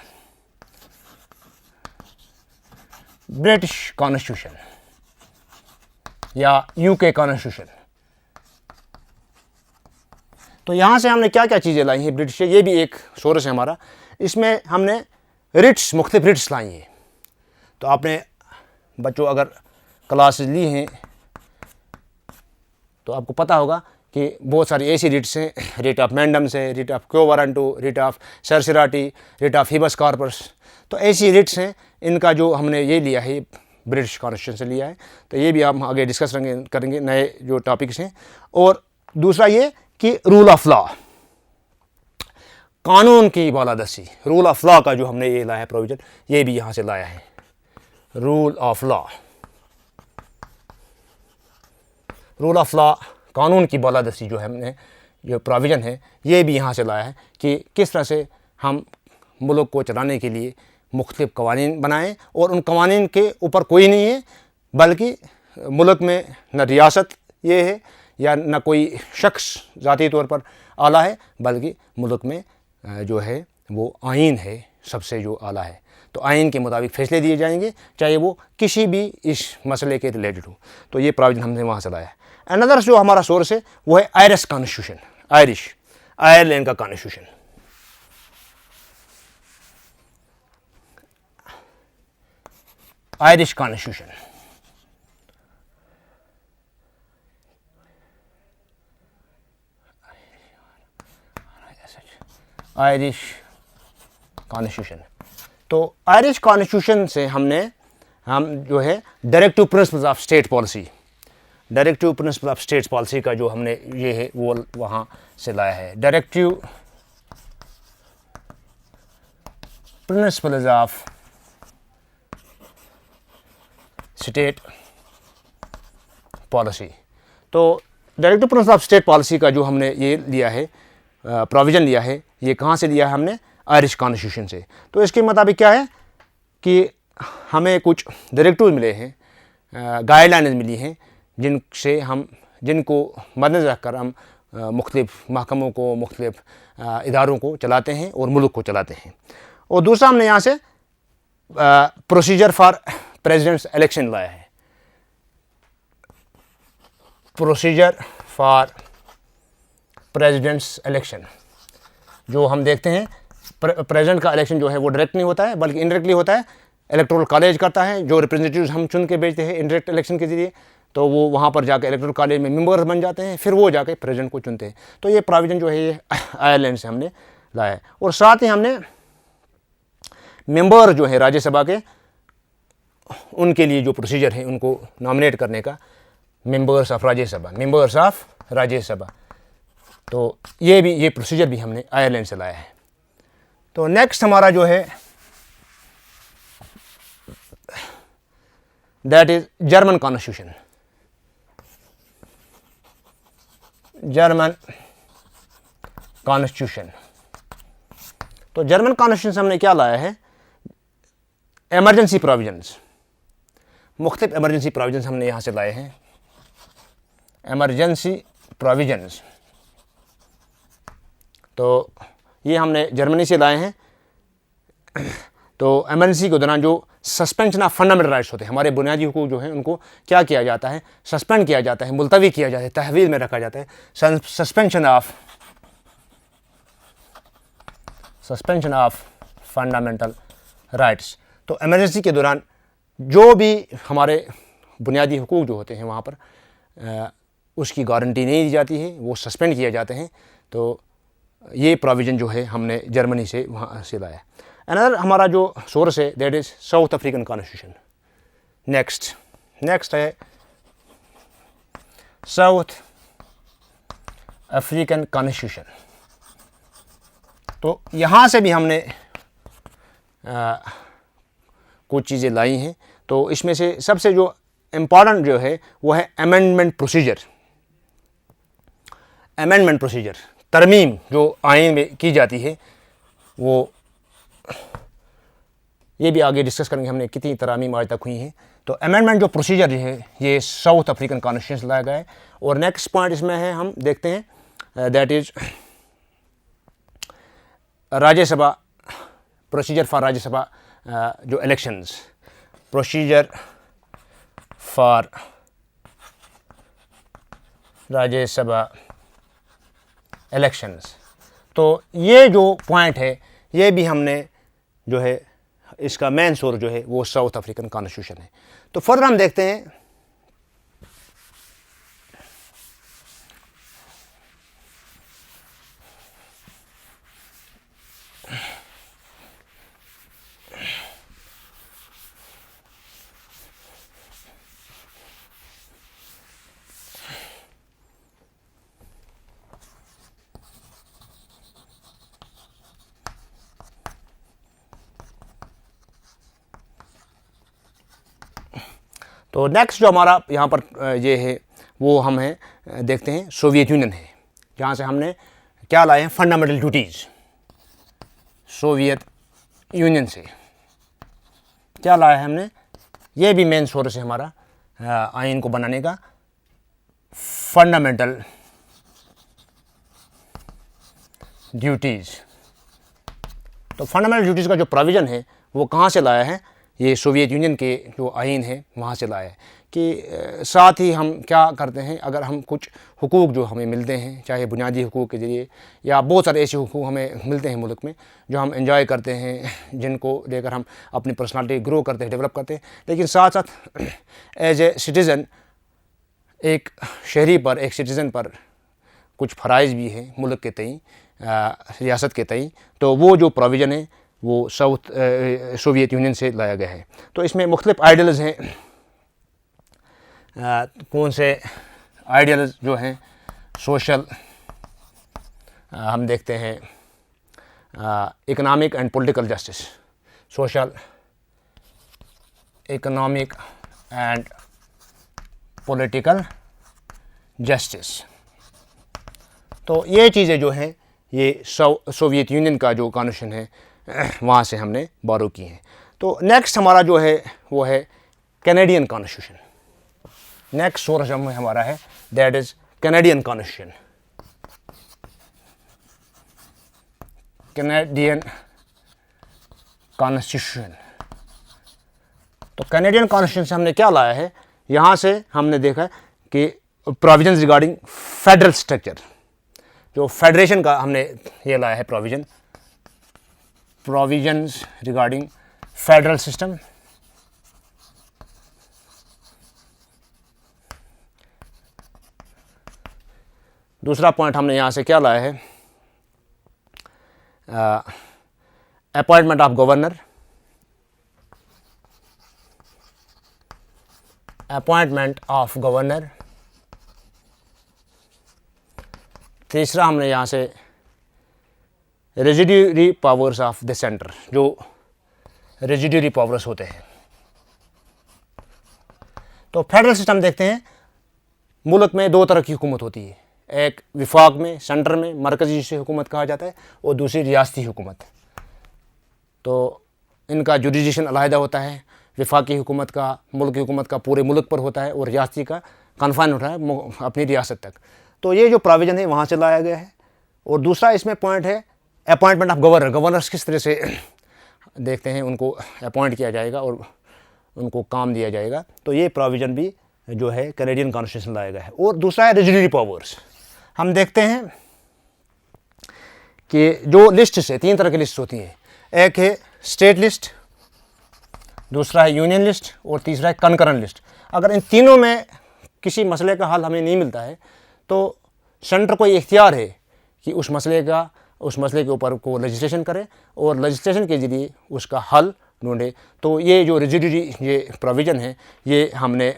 British constitution या यूके कॉन्स्टिट्यूशन। तो यहाँ से हमने क्या क्या चीज़ें लाई हैं ब्रिटिश से, ये भी एक सोर्स है हमारा। इसमें हमने रिट्स, मुख्तलिफ रिट्स लाई हैं। तो आपने बच्चों अगर क्लासेस ली हैं तो आपको पता होगा कि बहुत सारी ऐसी रिट्स हैं, रिट ऑफ मैंडम्स है, writ of quo warranto, writ of certiorari, writ of habeas corpus. तो ऐसी रिट्स हैं, इनका जो हमने ये लिया है ब्रिटिश कॉन्स्टिट्यूशन से लिया है। तो ये भी हम आगे डिस्कस करेंगे नए जो टॉपिक्स हैं। और दूसरा ये कि रूल ऑफ लॉ, कानून की बालादस्ती, रूल ऑफ लॉ का जो हमने ये लाया है प्रोविजन, ये भी यहाँ से लाया है। Rule of law, rule of law, कानून की बालादस्ती जो हमने जो प्रोविज़न है ये भी यहाँ से लाया है कि किस तरह से हम मुल्क को चलाने के लिए मुख्तलिफ कवानीन बनाएं। और उन कवानीन के ऊपर कोई नहीं है, बल्कि मुल्क में न रियासत ये है या न कोई शख्स ज़ाती तौर पर आला है, बल्कि मुल्क में जो है वो आइन है सबसे जो आला है। तो आइन के मुताबिक फैसले दिए जाएंगे, चाहे वो किसी भी इस मसले के रिलेटेड हो। तो ये प्रोविज़न हमने वहाँ से लाया है। अनदर जो हमारा सोर्स है वो है आयरिश कॉन्स्टिट्यूशन, आयरलैंड का constitution. Irish constitution, Irish constitution. तो आयरिश कॉन्स्टिट्यूशन से हम जो है directive principles of state policy, directive principle of state policy का जो हमने ये है वो वहाँ से लाया है। Directive principles of state policy. तो directive principle of state policy का जो हमने ये लिया है प्रोविज़न लिया है, ये कहाँ से लिया है हमने? आयरिश कॉन्स्टिट्यूशन से। तो इसके मुताबिक क्या है कि हमें कुछ डायरेक्टिव मिले हैं, गाइडलाइंस मिली हैं, जिनको मद्देनज़र रखकर हम मुख्तलिफ महकमों को, मुख्तलिफ इदारों को चलाते हैं और मुल्क को चलाते हैं। और दूसरा हमने यहाँ से प्रोसीजर फॉर प्रेसिडेंट्स इलेक्शन लाया है। प्रोसीजर फॉर प्रेसिडेंट्स इलेक्शन, जो हम देखते हैं प्रेसिडेंट का इलेक्शन जो है वो डायरेक्ट नहीं होता है, बल्कि इनडायरेक्टली होता है। इलेक्टोरल कॉलेज करता है, जो रिप्रेजेंटेटिव्स हम चुन के भेजते हैं इंडायरेक्ट इलेक्शन के जरिए, तो वो वहाँ पर जाकर इलेक्टोरल कॉलेज में मेंबर्स बन जाते हैं, फिर वो जाके प्रेसिडेंट को चुनते हैं। तो ये प्रोविज़न जो है ये आयरलैंड से हमने लाया है। और साथ ही हमने मेंबर जो है राज्यसभा के, उनके लिए जो प्रोसीजर है उनको नॉमिनेट करने का, मेंबर्स ऑफ राज्यसभा, तो ये प्रोसीजर भी हमने आयरलैंड से लाया है। तो नेक्स्ट हमारा जो है that is German constitution. German constitution, तो जर्मन कॉन्स्टिट्यूशन से हमने क्या लाया है? इमरजेंसी प्रोविजंस, मुख्तलिफ इमरजेंसी प्रोविजंस हमने यहाँ से लाए हैं। इमरजेंसी प्रोविजंस, तो ये हमने जर्मनी से लाए हैं। तो इमरजेंसी के दौरान जो सस्पेंशन ऑफ फंडामेंटल राइट्स होते हैं, हमारे बुनियादी हुकूक जो हैं उनको क्या किया जाता है? सस्पेंड किया जाता है, मुलतवी किया जाता है, तहवील में रखा जाता है। Suspension of fundamental rights. तो इमरजेंसी के दौरान जो भी हमारे बुनियादी हुकूक जो होते हैं वहाँ पर उसकी गारंटी नहीं दी जाती है, वो सस्पेंड किए जाते हैं। तो ये प्रोविज़न जो है हमने जर्मनी से वहाँ से लाया। अनदर हमारा जो सोर्स है that is south African constitution, next है साउथ अफ्रीकन कॉन्स्टिट्यूशन। तो यहाँ से भी हमने कुछ चीज़ें लाई हैं। तो इसमें से सबसे जो इम्पॉर्टेंट जो है वो है अमेंडमेंट प्रोसीजर। तरमीम जो आइन में की जाती है वो, ये भी आगे डिस्कस करेंगे हमने कितनी तरमीम आज तक हुई हैं। तो अमेंडमेंट जो प्रोसीजर है ये साउथ अफ्रीकन कॉन्स्टिट्यूशन लाया गया है। और नेक्स्ट पॉइंट इसमें है, हम देखते हैं that is Rajya Sabha procedure for Rajya Sabha जो elections, procedure for Rajya Sabha elections. तो ये जो पॉइंट है ये भी हमने जो है इसका मेन सोर्स जो है वो साउथ अफ्रीकन कॉन्स्टिट्यूशन है। तो फर्दर हम देखते हैं तो नेक्स्ट जो हमारा यहाँ पर ये है वो हम हैं देखते हैं सोवियत यूनियन है, जहाँ से हमने क्या लाए हैं फंडामेंटल ड्यूटीज़। सोवियत यूनियन से क्या लाया है हमने, ये भी मेन सोर्स है हमारा आइन को बनाने का, फंडामेंटल ड्यूटीज़। तो फंडामेंटल ड्यूटीज़ का जो प्रोविज़न है वो कहाँ से लाया है, ये सोवियत यूनियन के जो आइन है वहाँ से लाया है। कि साथ ही हम क्या करते हैं, अगर हम कुछ हुकूक जो हमें मिलते हैं, चाहे बुनियादी हुकूक के ज़रिए या बहुत सारे ऐसे हुकूक हमें मिलते हैं मुल्क में जो हम एंजॉय करते हैं, जिनको लेकर हम अपनी पर्सनालिटी ग्रो करते हैं, डेवलप करते हैं, लेकिन साथ साथ एज ए सिटीज़न एक शहरी पर, एक सिटीज़न पर कुछ फ़राइज़ भी हैं मुल्क के तई, रियासत के तई। तो वो जो प्रोविज़न है वो सोवियत यूनियन से लाया गया है। तो इसमें मुख्तलिफ आइडियल्स हैं, कौन से आइडियल्स जो हैं सोशल, हम देखते हैं economic and political justice, social economic and political justice. तो ये चीज़ें जो हैं ये सोवियत यूनियन का जो कॉन्स्टिट्यूशन है वहाँ से हमने बोरो की हैं। तो नेक्स्ट हमारा जो है वो है कैनेडियन कॉन्स्टिट्यूशन। नेक्स्ट सोर्स हमारा है that is Canadian constitution. Canadian constitution, तो कैनेडियन कॉन्स्टिट्यूशन से हमने क्या लाया है, यहाँ से हमने देखा कि प्रोविजंस रिगार्डिंग फेडरल स्ट्रक्चर, जो फेडरेशन का हमने ये लाया है प्रोविजंस रिगार्डिंग फेडरल सिस्टम। दूसरा पॉइंट हमने यहाँ से क्या लाया है, appointment of governor, appointment of governor. तीसरा हमने यहाँ से residuary powers of the centre, जो रेजिड्यूरी पावर्स होते हैं। तो फेडरल सिस्टम देखते हैं, मुल्क में दो तरह की हुकूमत होती है, एक विफाक में, सेंटर में मरकज़ी जिसे हुकूमत कहा जाता है, और दूसरी रियासती हुकूमत। तो इनका जुडिशन अलहदा होता है, विफाकी हुकूमत का, मुल्क की हुकूमत का पूरे मुल्क पर होता है, और रियासती का कन्फाइन होता है अपनी रियासत तक। तो ये जो प्रोविज़न है वहाँ से लाया गया है। और दूसरा इसमें पॉइंट है अपॉइंटमेंट ऑफ गवर्नर। गवर्नर्स किस तरह से देखते हैं, उनको अपॉइंट किया जाएगा और उनको काम दिया जाएगा। तो ये प्रोविज़न भी जो है कैनेडियन कॉन्स्टिट्यूशन लाया गया है। और दूसरा है रेजिड्यूरी पावर्स। हम देखते हैं कि जो लिस्ट से तीन तरह की लिस्ट होती हैं, एक है स्टेट लिस्ट, दूसरा है यूनियन लिस्ट, और तीसरा है कनकरेंट लिस्ट। अगर इन तीनों में किसी मसले का हल हमें नहीं मिलता है तो सेंटर को इख्तियार है कि उस मसले के ऊपर को लेजिस्लेशन करे और लेजिस्लेशन के ज़रिए उसका हल ढूंढे। तो ये जो रिजिडिटी ये प्रोविज़न है ये हमने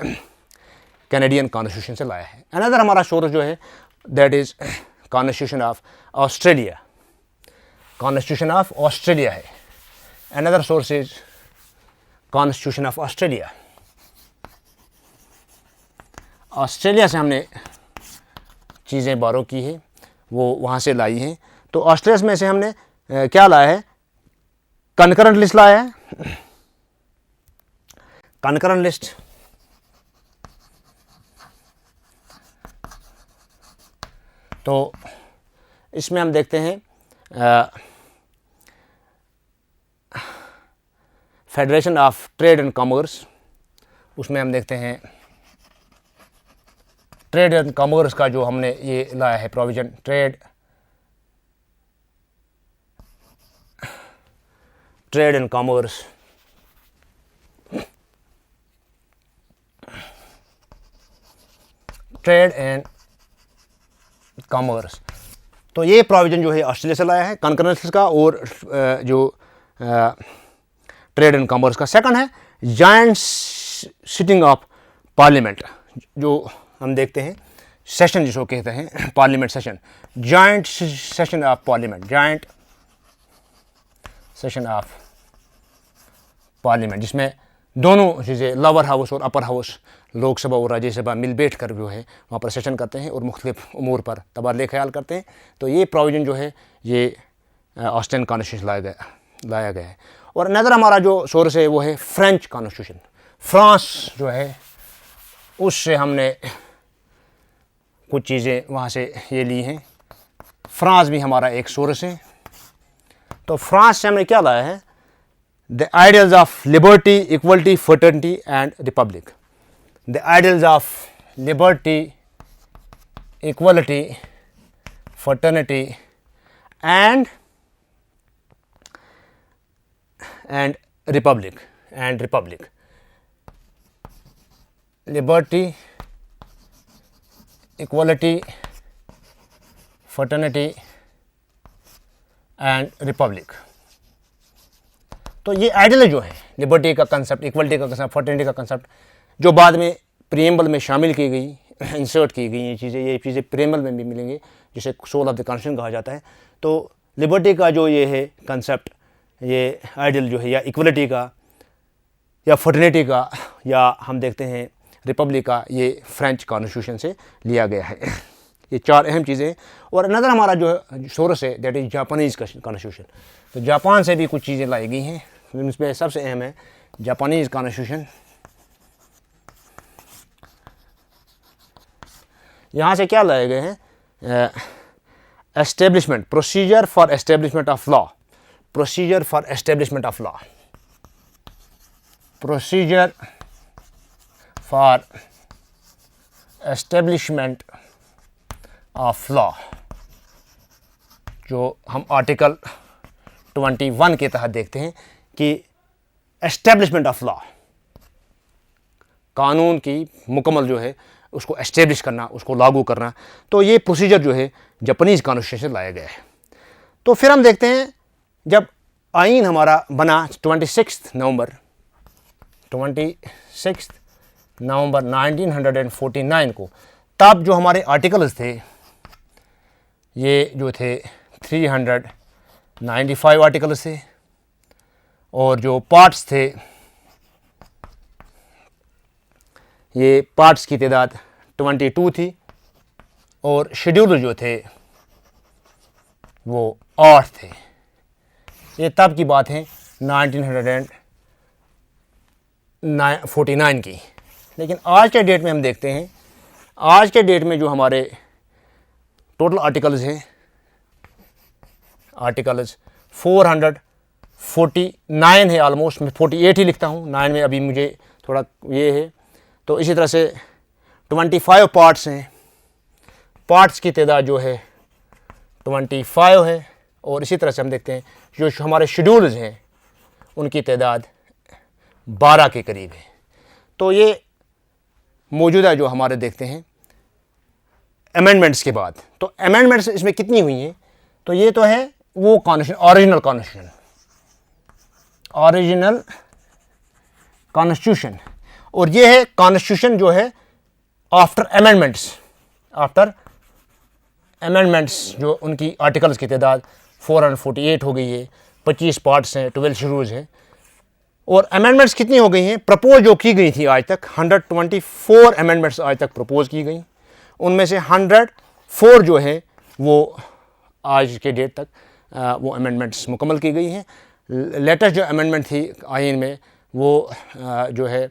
कैनेडियन कॉन्स्टिट्यूशन से लाया है। अनदर हमारा सोर्स जो है that is constitution of Australia, constitution of Australia है। Another source is constitution of Australia. Australia से हमने चीज़ें बारो की है, वो वहाँ से लाई हैं। तो ऑस्ट्रेलिया में से हमने क्या लाया है, कनकरेंट लिस्ट लाया है। कनकरेंट लिस्ट तो इसमें हम देखते हैं federation of trade and commerce, उसमें हम देखते हैं ट्रेड एंड कॉमर्स का जो हमने ये लाया है provision, trade and commerce, trade and commerce. तो ये प्रोविज़न जो है ऑस्ट्रेलिया से लाया है कॉन्करेंस का और जो ट्रेड एंड कॉमर्स का। सेकंड है जॉइंट सिटिंग ऑफ पार्लियामेंट, जो हम देखते हैं सेशन जिसको कहते हैं parliament session, joint session of parliament, joint session of parliament, जिसमें दोनों चीज़ें लोअर हाउस और अपर हाउस, लोकसभा और राज्यसभा मिल बैठ कर जो है वहाँ पर सेशन करते हैं और मुख्तलिफ उमूर पर तबादले ख्याल करते हैं। तो ये प्रोविज़न जो है ये ऑस्ट्रेलियन कॉन्स्टिट्यूशन लाया गया है। और नज़र हमारा जो सोर्स है वो है फ्रेंच कॉन्स्टिट्यूशन, फ्रांस जो है उससे हमने कुछ चीज़ें वहाँ से ये ली हैं। फ्रांस भी हमारा एक सोर्स है। तो फ्रांस से हमने क्या लाया है, the ideals of liberty, equality, fraternity and Republic. The ideals of liberty, equality, fraternity and Republic, liberty, equality, fraternity and Republic. तो ये आइडियल जो है, लिबर्टी का कंसेप्ट, इक्वलिटी का कंसेप्ट, फ्रेटर्निटी का कंसेप्ट, जो बाद में प्रीएम्बल में शामिल की गई, इंसर्ट की गई ये चीज़ें प्रीएम्बल में भी मिलेंगी, जिसे सोल ऑफ द कॉन्स्टिट्यूशन कहा जाता है। तो लिबर्टी का जो ये है कंसेप्ट, ये आइडियल जो है, या इक्वलिटी का या फ्रेटर्निटी का, या हम देखते हैं रिपब्लिक का, ये फ्रेंच कॉन्स्टिट्यूशन से लिया गया है। ये चार अहम चीज़ें। और अनदर हमारा जो सोर्स है दैट इज़ जापानीज़ कॉन्स्टिट्यूशन। तो जापान से भी कुछ चीज़ें लाई गई हैं, इसमें सबसे अहम है जापानीज़ कॉन्स्टिट्यूशन। यहाँ से क्या लाए गए हैं, establishment, procedure for establishment of law, procedure for establishment of law, procedure for establishment of law, जो हम आर्टिकल 21 के तहत देखते हैं कि एस्टेब्लिशमेंट ऑफ लॉ, कानून की मुकम्मल जो है उसको एस्टेब्लिश करना, उसको लागू करना। तो ये प्रोसीजर जो है जापानीज़ कॉन्स्टिट्यूशन से लाया गया है। तो फिर हम देखते हैं जब आइन हमारा बना 26 नवंबर 1949 को, तब जो हमारे आर्टिकल्स थे ये जो थे 395 आर्टिकल्स थे, और जो पार्ट्स थे ये पार्ट्स की तादाद 22 थी, और शेड्यूल जो थे वो 8 थे। ये तब की बात है 1949 की। लेकिन आज के डेट में हम देखते हैं, आज के डेट में जो हमारे टोटल आर्टिकल्स हैं, आर्टिकल्स 449 है, ऑलमोस्ट मैं 48 ही लिखता हूँ, 9 में अभी मुझे थोड़ा ये है। तो इसी तरह से 25 पार्ट्स हैं, पार्ट्स की तादाद जो है 25 है। और इसी तरह से हम देखते हैं जो हमारे शेड्यूल्स हैं उनकी तादाद 12 के करीब है। तो ये मौजूदा जो हमारे देखते हैं अमेंडमेंट्स के बाद, तो अमेंडमेंट्स इसमें कितनी हुई हैं, तो ये तो है वो constitution, original constitution, original constitution, और ये है कॉन्स्टिट्यूशन जो है आफ्टर अमेंडमेंट्स जो उनकी आर्टिकल्स की तादाद 448 हो गई है, 25 पार्ट्स हैं, 12 शेड्यूल्स हैं। और अमेंडमेंट्स कितनी हो गई हैं? प्रपोज जो की गई थी आज तक 124 अमेंडमेंट्स आज तक प्रपोज की गई, उनमें से 104 जो है वो आज के डेट तक वो अमेंडमेंट्स मुकम्मल की गई हैं। लेटेस्ट जो अमेंडमेंट थी आइन में वो जो है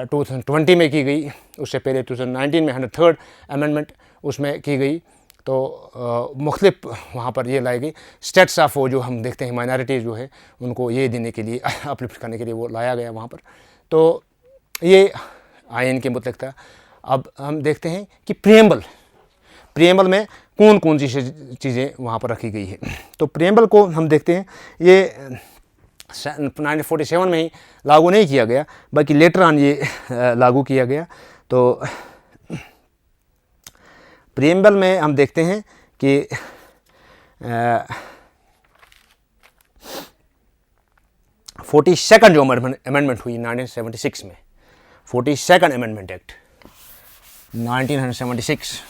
2020 में की गई, उससे पहले 2019 में 103rd अमेंडमेंट उसमें की गई। तो मुख्तलिफ वहाँ पर ये लाई गई स्टेट्स ऑफ वो जो हम देखते हैं माइनॉरिटीज़ जो है उनको ये देने के लिए अपलिफ्ट करने के लिए वो लाया गया वहाँ पर। तो ये आइन के मुतल्लिक़ था। अब हम देखते हैं कि प्रियम्बल में कौन कौन सी चीज़ें वहाँ पर रखी गई है। तो प्रियम्बल को हम देखते हैं, ये 1947 में ही लागू नहीं किया गया, बल्कि लेटर ऑन ये लागू किया गया। तो प्रियम्बल में हम देखते हैं कि 42nd जो अमेंडमेंट हुई 1976 में, 42nd amendment act 1976,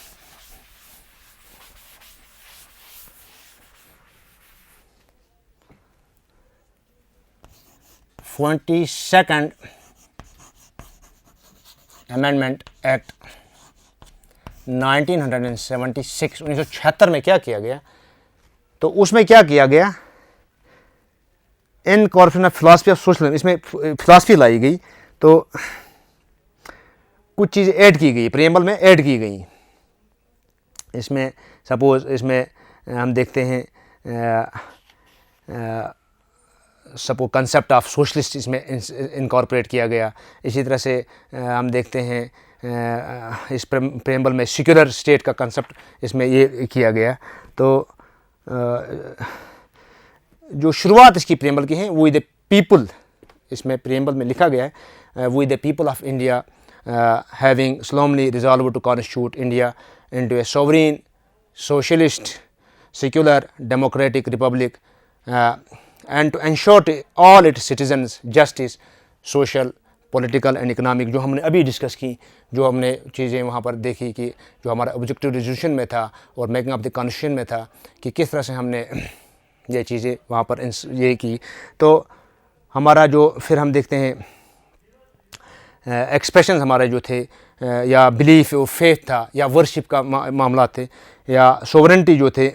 second amendment act 1976 में क्या किया गया? तो उसमें क्या किया गया? Incorporation of philosophy of socialism, इसमें फिलॉसफी लाई गई। तो कुछ चीज़ें ऐड की गई, प्रियम्बल में ऐड की गई। इसमें सपोज इसमें हम देखते हैं सपोज कंसेप्ट ऑफ सोशलिस्ट इसमें इनकॉर्पोरेट किया गया। इसी तरह से हम देखते हैं इस प्रेम्बल में सेक्युलर स्टेट का कंसेप्ट इसमें ये किया गया। तो जो शुरुआत इसकी प्रेम्बल की है वो द पीपल, इसमें प्रेम्बल में लिखा गया है we the people of India having solemnly resolved to constitute India into a sovereign socialist secular democratic republic and to ensure to all its citizens justice social political and economic, जो हमने अभी discuss की, जो हमने चीज़ें वहाँ पर देखी कि जो हमारा ऑब्जेक्टिव रेजोल्यूशन में था और मेकिंग ऑफ द कॉन्स्टिट्यूशन में था कि किस तरह से हमने ये चीज़ें वहाँ पर ये की। तो हमारा जो फिर हम देखते हैं एक्सप्रेशन हमारे जो थे या बिलीफ और फेथ था या वर्शिप का मामला थे या सोवरेंटी जो थे,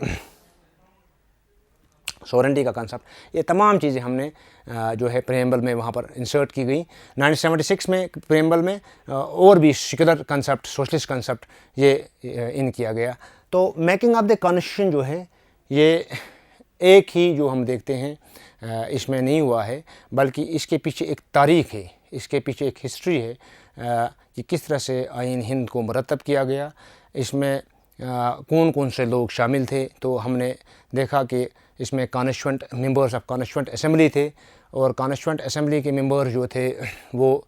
सोवरेंटी का कंसेप्ट, ये तमाम चीज़ें हमने जो है प्रेम्बल में वहाँ पर इंसर्ट की गई। 1976 में प्रेम्बल में और भी सेक्युलर कंसेप्ट, सोशलिस्ट कंसेप्ट ये इन किया गया। तो मेकिंग ऑफ द कॉन्स्टिट्यूशन जो है ये एक ही जो हम देखते हैं इसमें नहीं हुआ है, बल्कि इसके पीछे एक तारीख़ है, इसके पीछे एक हिस्ट्री है कि किस तरह से आइन हिंद को मुरतब किया गया, इसमें कौन कौन से लोग शामिल थे। तो हमने देखा कि इसमें constituent members of constituent assembly थे, और कॉन्स्टिट्यूएंट असेंबली के मेंबर जो थे वो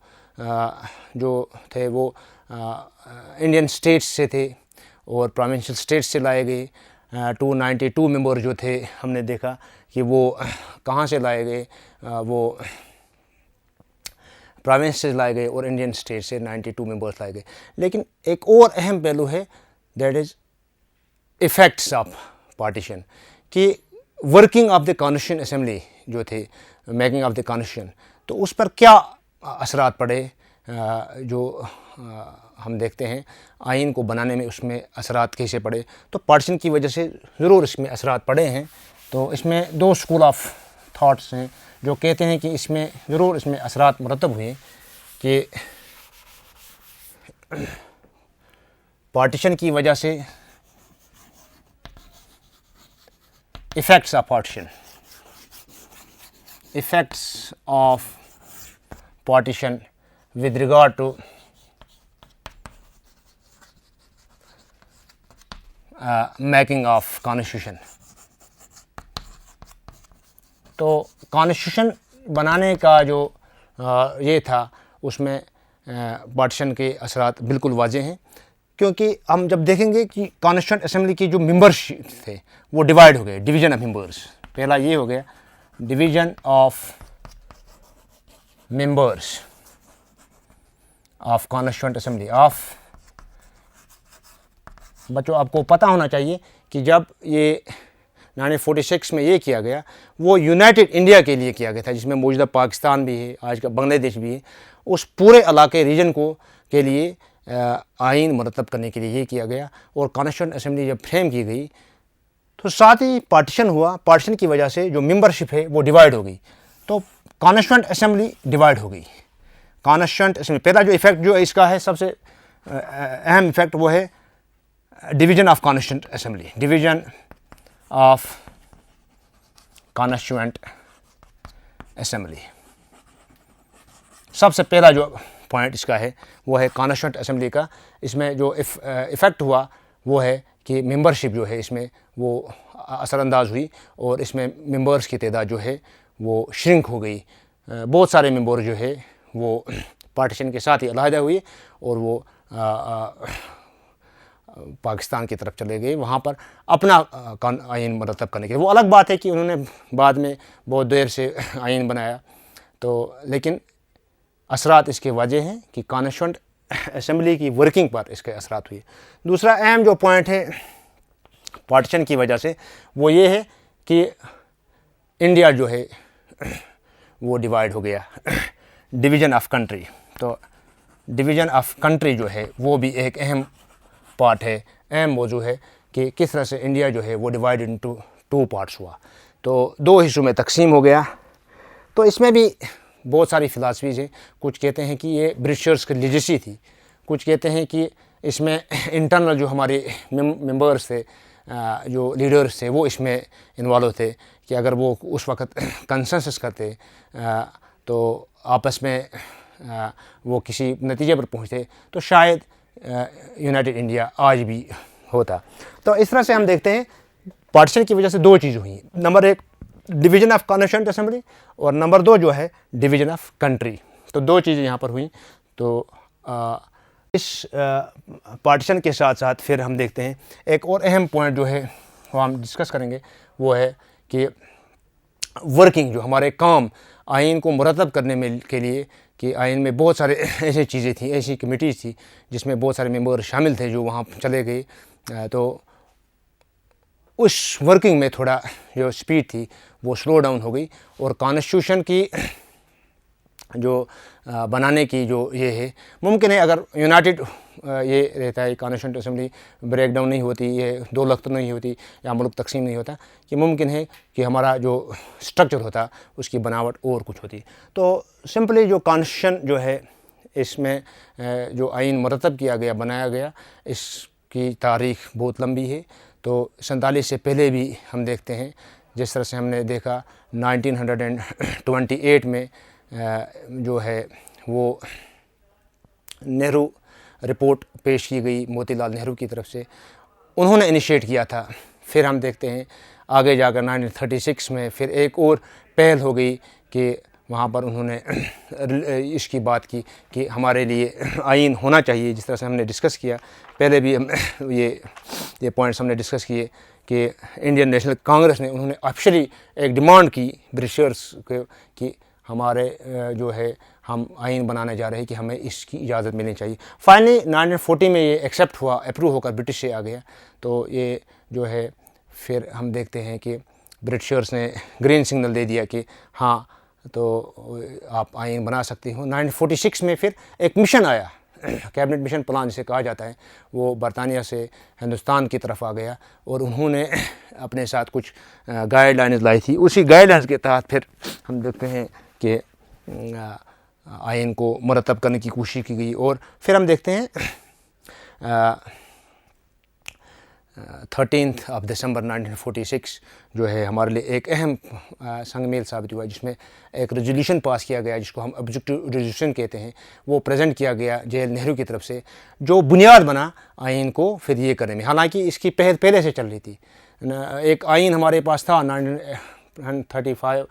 इंडियन स्टेट्स से थे और प्रोविंशियल स्टेट्स से लाए गए। 292 मेंबर जो थे हमने देखा कि वो कहाँ से लाए गए, वो प्रोविंस से लाए गए और इंडियन स्टेट से 92 मेंबर्स लाए गए। लेकिन एक और अहम पहलू है, that is effects of partition, कि working of the constitution assembly जो थे, मेकिंग ऑफ द कॉन्स्टिट्यूशन, तो उस पर क्या असरात पड़े जो हम देखते हैं आइन को बनाने में उसमें असरात कैसे पड़े। तो पार्टीशन की वजह से ज़रूर इसमें असरात पड़े हैं। तो इसमें दो स्कूल ऑफ थाट्स हैं जो कहते हैं कि इसमें ज़रूर इसमें असरात मुरतब हुए कि पार्टीशन की वजह से effects of partition, effects of partition with regard to making of constitution। तो कॉन्स्टिट्यूशन बनाने का जो ये था उसमें पार्टीशन के असरात बिल्कुल वाज़ेह हैं, क्योंकि हम जब देखेंगे कि कॉन्स्टिट्यूएंट असेंबली की जो मेंबर्स थे वो डिवाइड हो गए, डिवीज़न ऑफ मेंबर्स। पहला ये हो गया division of members of constituent assembly of. बच्चों आपको पता होना चाहिए कि जब ये 1946 में ये किया गया वो यूनाइटेड इंडिया के लिए किया गया था, जिसमें मौजूदा पाकिस्तान भी है, आज का बांग्लादेश भी है। उस पूरे इलाके रीजन को के लिए आइन मुरतब करने के लिए ये किया गया। और कॉन्स्टिट्यूएंट असेंबली जब फ्रेम की गई तो साथ ही पार्टीशन हुआ। पार्टीशन की वजह से जो मेंबरशिप है वो डिवाइड हो गई, तो कॉन्स्टिट्यूएंट असेंबली डिवाइड हो गई। कॉन्स्टिट्यूएंट असेंबली पहला जो इफेक्ट जो इसका है, सबसे अहम इफेक्ट वो है division of constituent assembly, division of constituent assembly. सबसे पहला जो पॉइंट इसका है वो है कॉन्स्टिट्यूएंट असेंबली का। इसमें जो इफ़ेक्ट हुआ वो है कि मेंबरशिप जो है इसमें वो असरअंदाज हुई और इसमें मेंबर्स की तादाद जो है वो श्रिंक हो गई। बहुत सारे मेंबर जो है वो पार्टीशन के साथ ही अलहदा हुए और वो पाकिस्तान की तरफ चले गए, वहाँ पर अपना आइन मरतब करने के लिए। वो अलग बात है कि उन्होंने बाद में बहुत देर से आइन बनाया, तो लेकिन असरात इसके वजह हैं कि कॉन्स्टिट्यूएंट असेंबली की वर्किंग पर इसके असरात हुए। दूसरा अहम जो पॉइंट है पार्टीशन की वजह से वो ये है कि इंडिया जो है वो डिवाइड हो गया, डिवीज़न ऑफ कंट्री। तो डिवीज़न ऑफ कंट्री जो है वो भी एक अहम पार्ट है, अहम मौजू है कि किस तरह से इंडिया जो है वो डिवाइड इनटू 2 पार्ट्स हुआ, तो 2 हिस्सों में तकसीम हो गया। तो इसमें भी बहुत सारी फ़िलासफ़ीज़ हैं। कुछ कहते हैं कि ये ब्रिटिशर्स की लेजेसी थी, कुछ कहते हैं कि इसमें इंटरनल जो हमारे मेंबर्स थे, जो लीडर्स थे, वो इसमें इन्वॉल्व थे कि अगर वो उस वक़्त कंसेंसस करते तो आपस में वो किसी नतीजे पर पहुँचते तो शायद यूनाइटेड इंडिया आज भी होता। तो इस तरह से हम देखते हैं पार्टीशन की वजह से 2 चीज़ हुई। Number 1 division of constituent assembly और नंबर 2 जो है डिवीज़न ऑफ कंट्री। तो 2 चीज़ें यहाँ पर हुई। तो इस पार्टीशन के साथ साथ फिर हम देखते हैं एक और अहम पॉइंट जो है वो हम डिस्कस करेंगे, वो है कि वर्किंग जो हमारे काम आइन को मुरतब करने में के लिए कि आइन में बहुत सारे ऐसी चीज़ें थी, ऐसी कमेटीज़ थी जिसमें बहुत सारे मेंबर शामिल थे जो वहाँ चले गए। तो उस वर्किंग में थोड़ा जो स्पीड थी वो स्लो डाउन हो गई और कॉन्स्टिट्यूशन की जो बनाने की जो ये है, मुमकिन है अगर यूनाइटेड ये रहता है कॉन्स्टिट्यूएंट असेंबली ब्रेक डाउन नहीं होती, ये 2 लख्त नहीं होती या मुल्क तकसीम नहीं होता, कि मुमकिन है कि हमारा जो स्ट्रक्चर होता उसकी बनावट और कुछ होती। तो सिंपली जो कॉन्स्टिट्यूशन जो है इसमें जो आइन मुरतब किया गया, बनाया गया, इसकी तारीख़ बहुत लंबी है। तो 47 से पहले भी हम देखते हैं, जिस तरह से हमने देखा 1928 में जो है वो नेहरू रिपोर्ट पेश की गई मोतीलाल नेहरू की तरफ से, उन्होंने इनिशिएट किया था। फिर हम देखते हैं आगे जाकर 1936 में फिर एक और पहल हो गई कि वहाँ पर उन्होंने इसकी बात की कि हमारे लिए आइन होना चाहिए। जिस तरह से हमने डिस्कस किया पहले भी ये पॉइंट्स हमने डिस्कस किए कि इंडियन नेशनल कांग्रेस ने उन्होंने ऑफिशियली एक डिमांड की ब्रिटिशर्स को कि हमारे जो है हम आइन बनाने जा रहे हैं कि हमें इसकी इजाज़त मिलनी चाहिए। फाइनली 1940 में ये एक्सेप्ट हुआ, अप्रूव होकर ब्रिटिश से आ गया। तो ये जो है फिर हम देखते हैं कि ब्रिटिशर्स ने ग्रीन सिग्नल दे दिया कि हाँ तो आप आइन बना सकते हो। 1946 में फिर एक मिशन आया, कैबिनेट मिशन प्लान जिसे कहा जाता है, वो बरतानिया से हिंदुस्तान की तरफ आ गया और उन्होंने अपने साथ कुछ गाइडलाइंस लाई थी। उसी गाइडलाइंस के तहत फिर हम देखते हैं कि आइन को मुरतब करने की कोशिश की गई। और फिर हम देखते हैं 13 दिसंबर 1946 जो है हमारे लिए एक अहम संगमेल साबित हुआ, जिसमें एक रेजोल्यूशन पास किया गया जिसको हम ऑब्जेक्टिव रेजोल्यूशन कहते हैं। वो प्रेजेंट किया गया जेएल नेहरू की तरफ से, जो बुनियाद बना आइन को फिर ये करने में। हालांकि इसकी पहल पहले से चल रही थी। एक आइन हमारे पास था 1935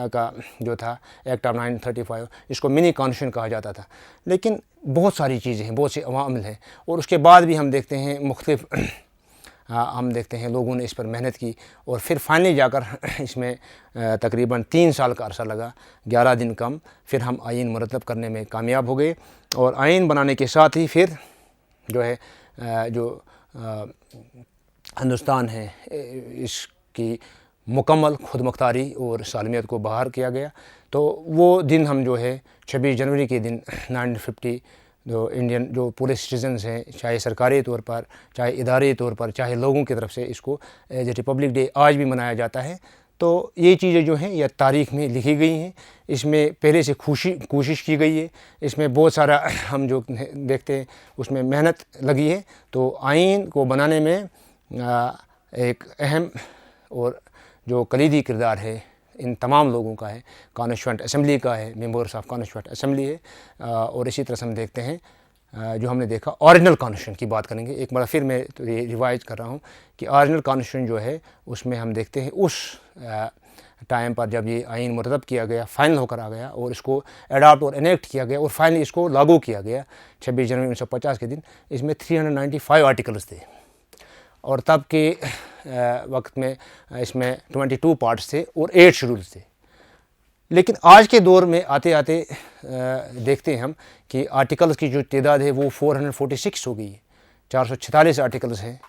का जो था, एक्ट ऑफ 1935, इसको मिनी कॉन्स्टिट्यूशन कहा जाता था। लेकिन बहुत सारी चीज़ें हैं, बहुत से अवामिल हैं और उसके बाद भी हम देखते हैं मुख्तलिफ हम देखते हैं लोगों ने इस पर मेहनत की और फिर फाइनली जाकर इसमें तकरीबन 3 साल का अरसा लगा, 11 दिन कम, फिर हम आइन मुरतब करने में कामयाब हो गए। और आइन बनाने के साथ ही फिर जो है जो हिंदुस्तान है इसकी मुकम्मल खुद मुख्तारी और सालमियत को बहाल किया गया। तो वो दिन हम जो है 26 जनवरी के दिन 1950 जो इंडियन जो पूरे सिटीजन्स हैं, चाहे सरकारी तौर पर, चाहे इदारी तौर पर, चाहे लोगों की तरफ से इसको एज ए रिपब्लिक डे आज भी मनाया जाता है। तो ये चीज़ें जो हैं यह तारीख़ में लिखी गई हैं, इसमें पहले से कोशिश की गई है, इसमें बहुत सारा हम जो देखते हैं उसमें मेहनत लगी है। तो आइन को बनाने में एक अहम और जो कलीदी किरदार है इन तमाम लोगों का है, कॉन्स्टिट्यूएंट असेंबली का है, मेंबर्स ऑफ कॉन्स्टिट्यूएंट असेंबली है। और इसी तरह से हम देखते हैं जो हमने देखा ओरिजिनल कॉन्स्टिट्यूशन की बात करेंगे। एक बार फिर मैं तो ये रिवाइज कर रहा हूँ कि ओरिजिनल कॉन्स्टिट्यूशन जो है उसमें हम देखते हैं उस टाइम पर जब ये आइन मुरतब किया गया, फाइनल होकर आ गया और इसको अडॉप्ट और एनेक्ट किया गया और फाइनली इसको लागू किया गया 26 जनवरी 1950 के दिन। इसमें 395 आर्टिकल्स थे और तब के वक्त में इसमें 22 पार्ट्स थे और 8 शेड्यूल्स थे। लेकिन आज के दौर में आते आते देखते हैं हम कि आर्टिकल्स की जो तादाद है वो 446 हो गई है, 446 आर्टिकल्स हैं।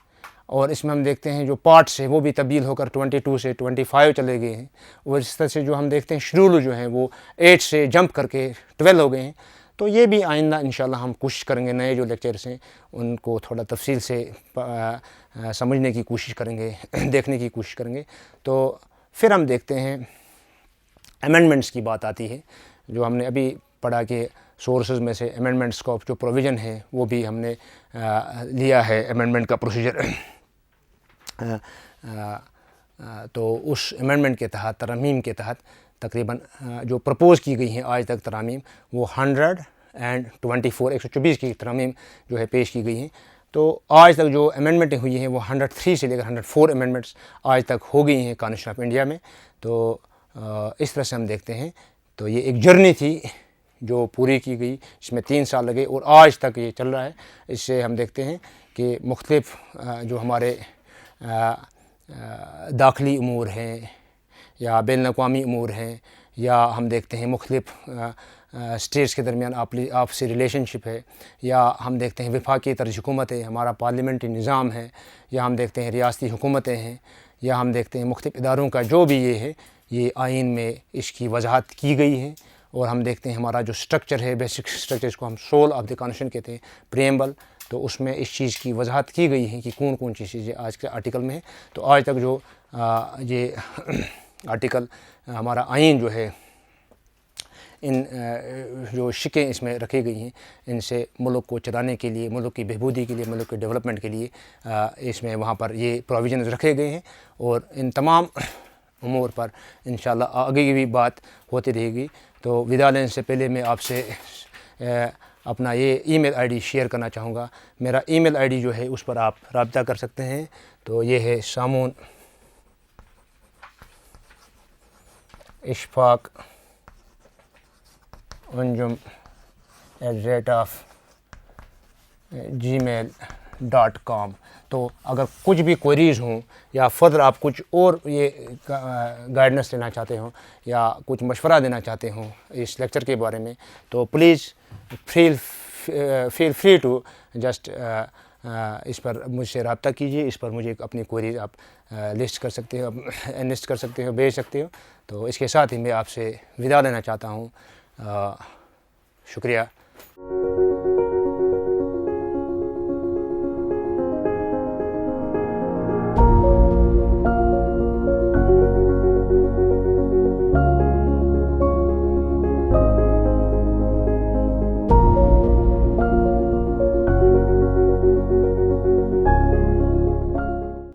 और इसमें हम देखते हैं जो पार्ट्स हैं वो भी तब्दील होकर 22 से 25 चले गए हैं। और इस तरह से जो हम देखते हैं शेड्यूल जो हैं वो 8 से जंप करके 12 हो गए हैं। तो ये भी आइंदा इंशाल्लाह हम कोशिश करेंगे, नए जो लेक्चर्स हैं उनको थोड़ा तफसील से समझने की कोशिश करेंगे, देखने की कोशिश करेंगे। तो फिर हम देखते हैं अमेंडमेंट्स की बात आती है, जो हमने अभी पढ़ा कि सोर्सेज में से अमेंडमेंट्स का जो प्रोविज़न है वो भी हमने लिया है, अमेंडमेंट का प्रोसीजर। तो उस अमेंडमेंट के तहत, तरमीम के तहत तकरीबन जो प्रपोज़ की गई हैं आज तक तरमीम वो 124 की तरमीम जो है पेश की गई हैं। तो आज तक जो अमेंडमेंटें हुई हैं वो 103 से लेकर 104 अमेंडमेंट्स आज तक हो गई हैं कॉन्स्टिट्यूशन ऑफ इंडिया में। तो इस तरह से हम देखते हैं। तो ये एक जर्नी थी जो पूरी की गई, इसमें 3 साल लगे और आज तक ये चल रहा है। इससे हम देखते हैं कि मुख्तलिफ जो हमारे दाखिली उमूर हैं या बैनुल-अक़वामी उमूर हैं, या हम देखते हैं मुख्तलिफ स्टेट्स के दरमियान आपसी रिलेशनशिप है, या हम देखते हैं वफाकी तर्ज हुकूमत है, हमारा पार्लियामेंट्री निज़ाम है, या हम देखते हैं रियासती हुकूमतें हैं, या हम देखते हैं मुख्तलिफ इदारों का जो भी ये है, ये आइन में इसकी वजाहत की गई है। और हम देखते हैं हमारा जो स्ट्रक्चर है, बेसिक स्ट्रक्चर, इसको हम सोल ऑफ द कॉन्स्टिट्यूशन कहते हैं, प्रीएम्बल, तो उसमें इस चीज़ की वजाहत की गई है कि कौन कौन सी चीज़ें आज के आर्टिकल में है। तो आज तक जो ये आर्टिकल हमारा आइन जो है, इन जो शिकें इसमें रखी गई हैं, इनसे मुल्क को चलाने के लिए, मुल्क की बहबूदी के लिए, मुल्क के डेवलपमेंट के लिए इसमें वहाँ पर ये प्रोविज़न रखे गए हैं। और इन तमाम उमूर पर इंशाल्लाह आगे की भी बात होती रहेगी। तो विदा लेने से पहले मैं आपसे अपना ये ईमेल आईडी शेयर करना चाहूँगा। मेरा ईमेल आईडी जो है उस पर आप रब्ता कर सकते हैं। तो ये है samoon@gmail.com। तो अगर कुछ भी क्वेरीज़ हों या फर्दर आप कुछ और ये गाइडेंस लेना चाहते हो या कुछ मशवरा देना चाहते हो इस लेक्चर के बारे में, तो please feel free to just इस पर मुझसे रब्ता कीजिए। इस पर मुझे अपनी क्वेरीज आप लिस्ट कर सकते हो, लिस्ट कर सकते हो, भेज सकते हो। तो इसके साथ ही मैं आपसे विदा लेना चाहता हूँ। शुक्रिया।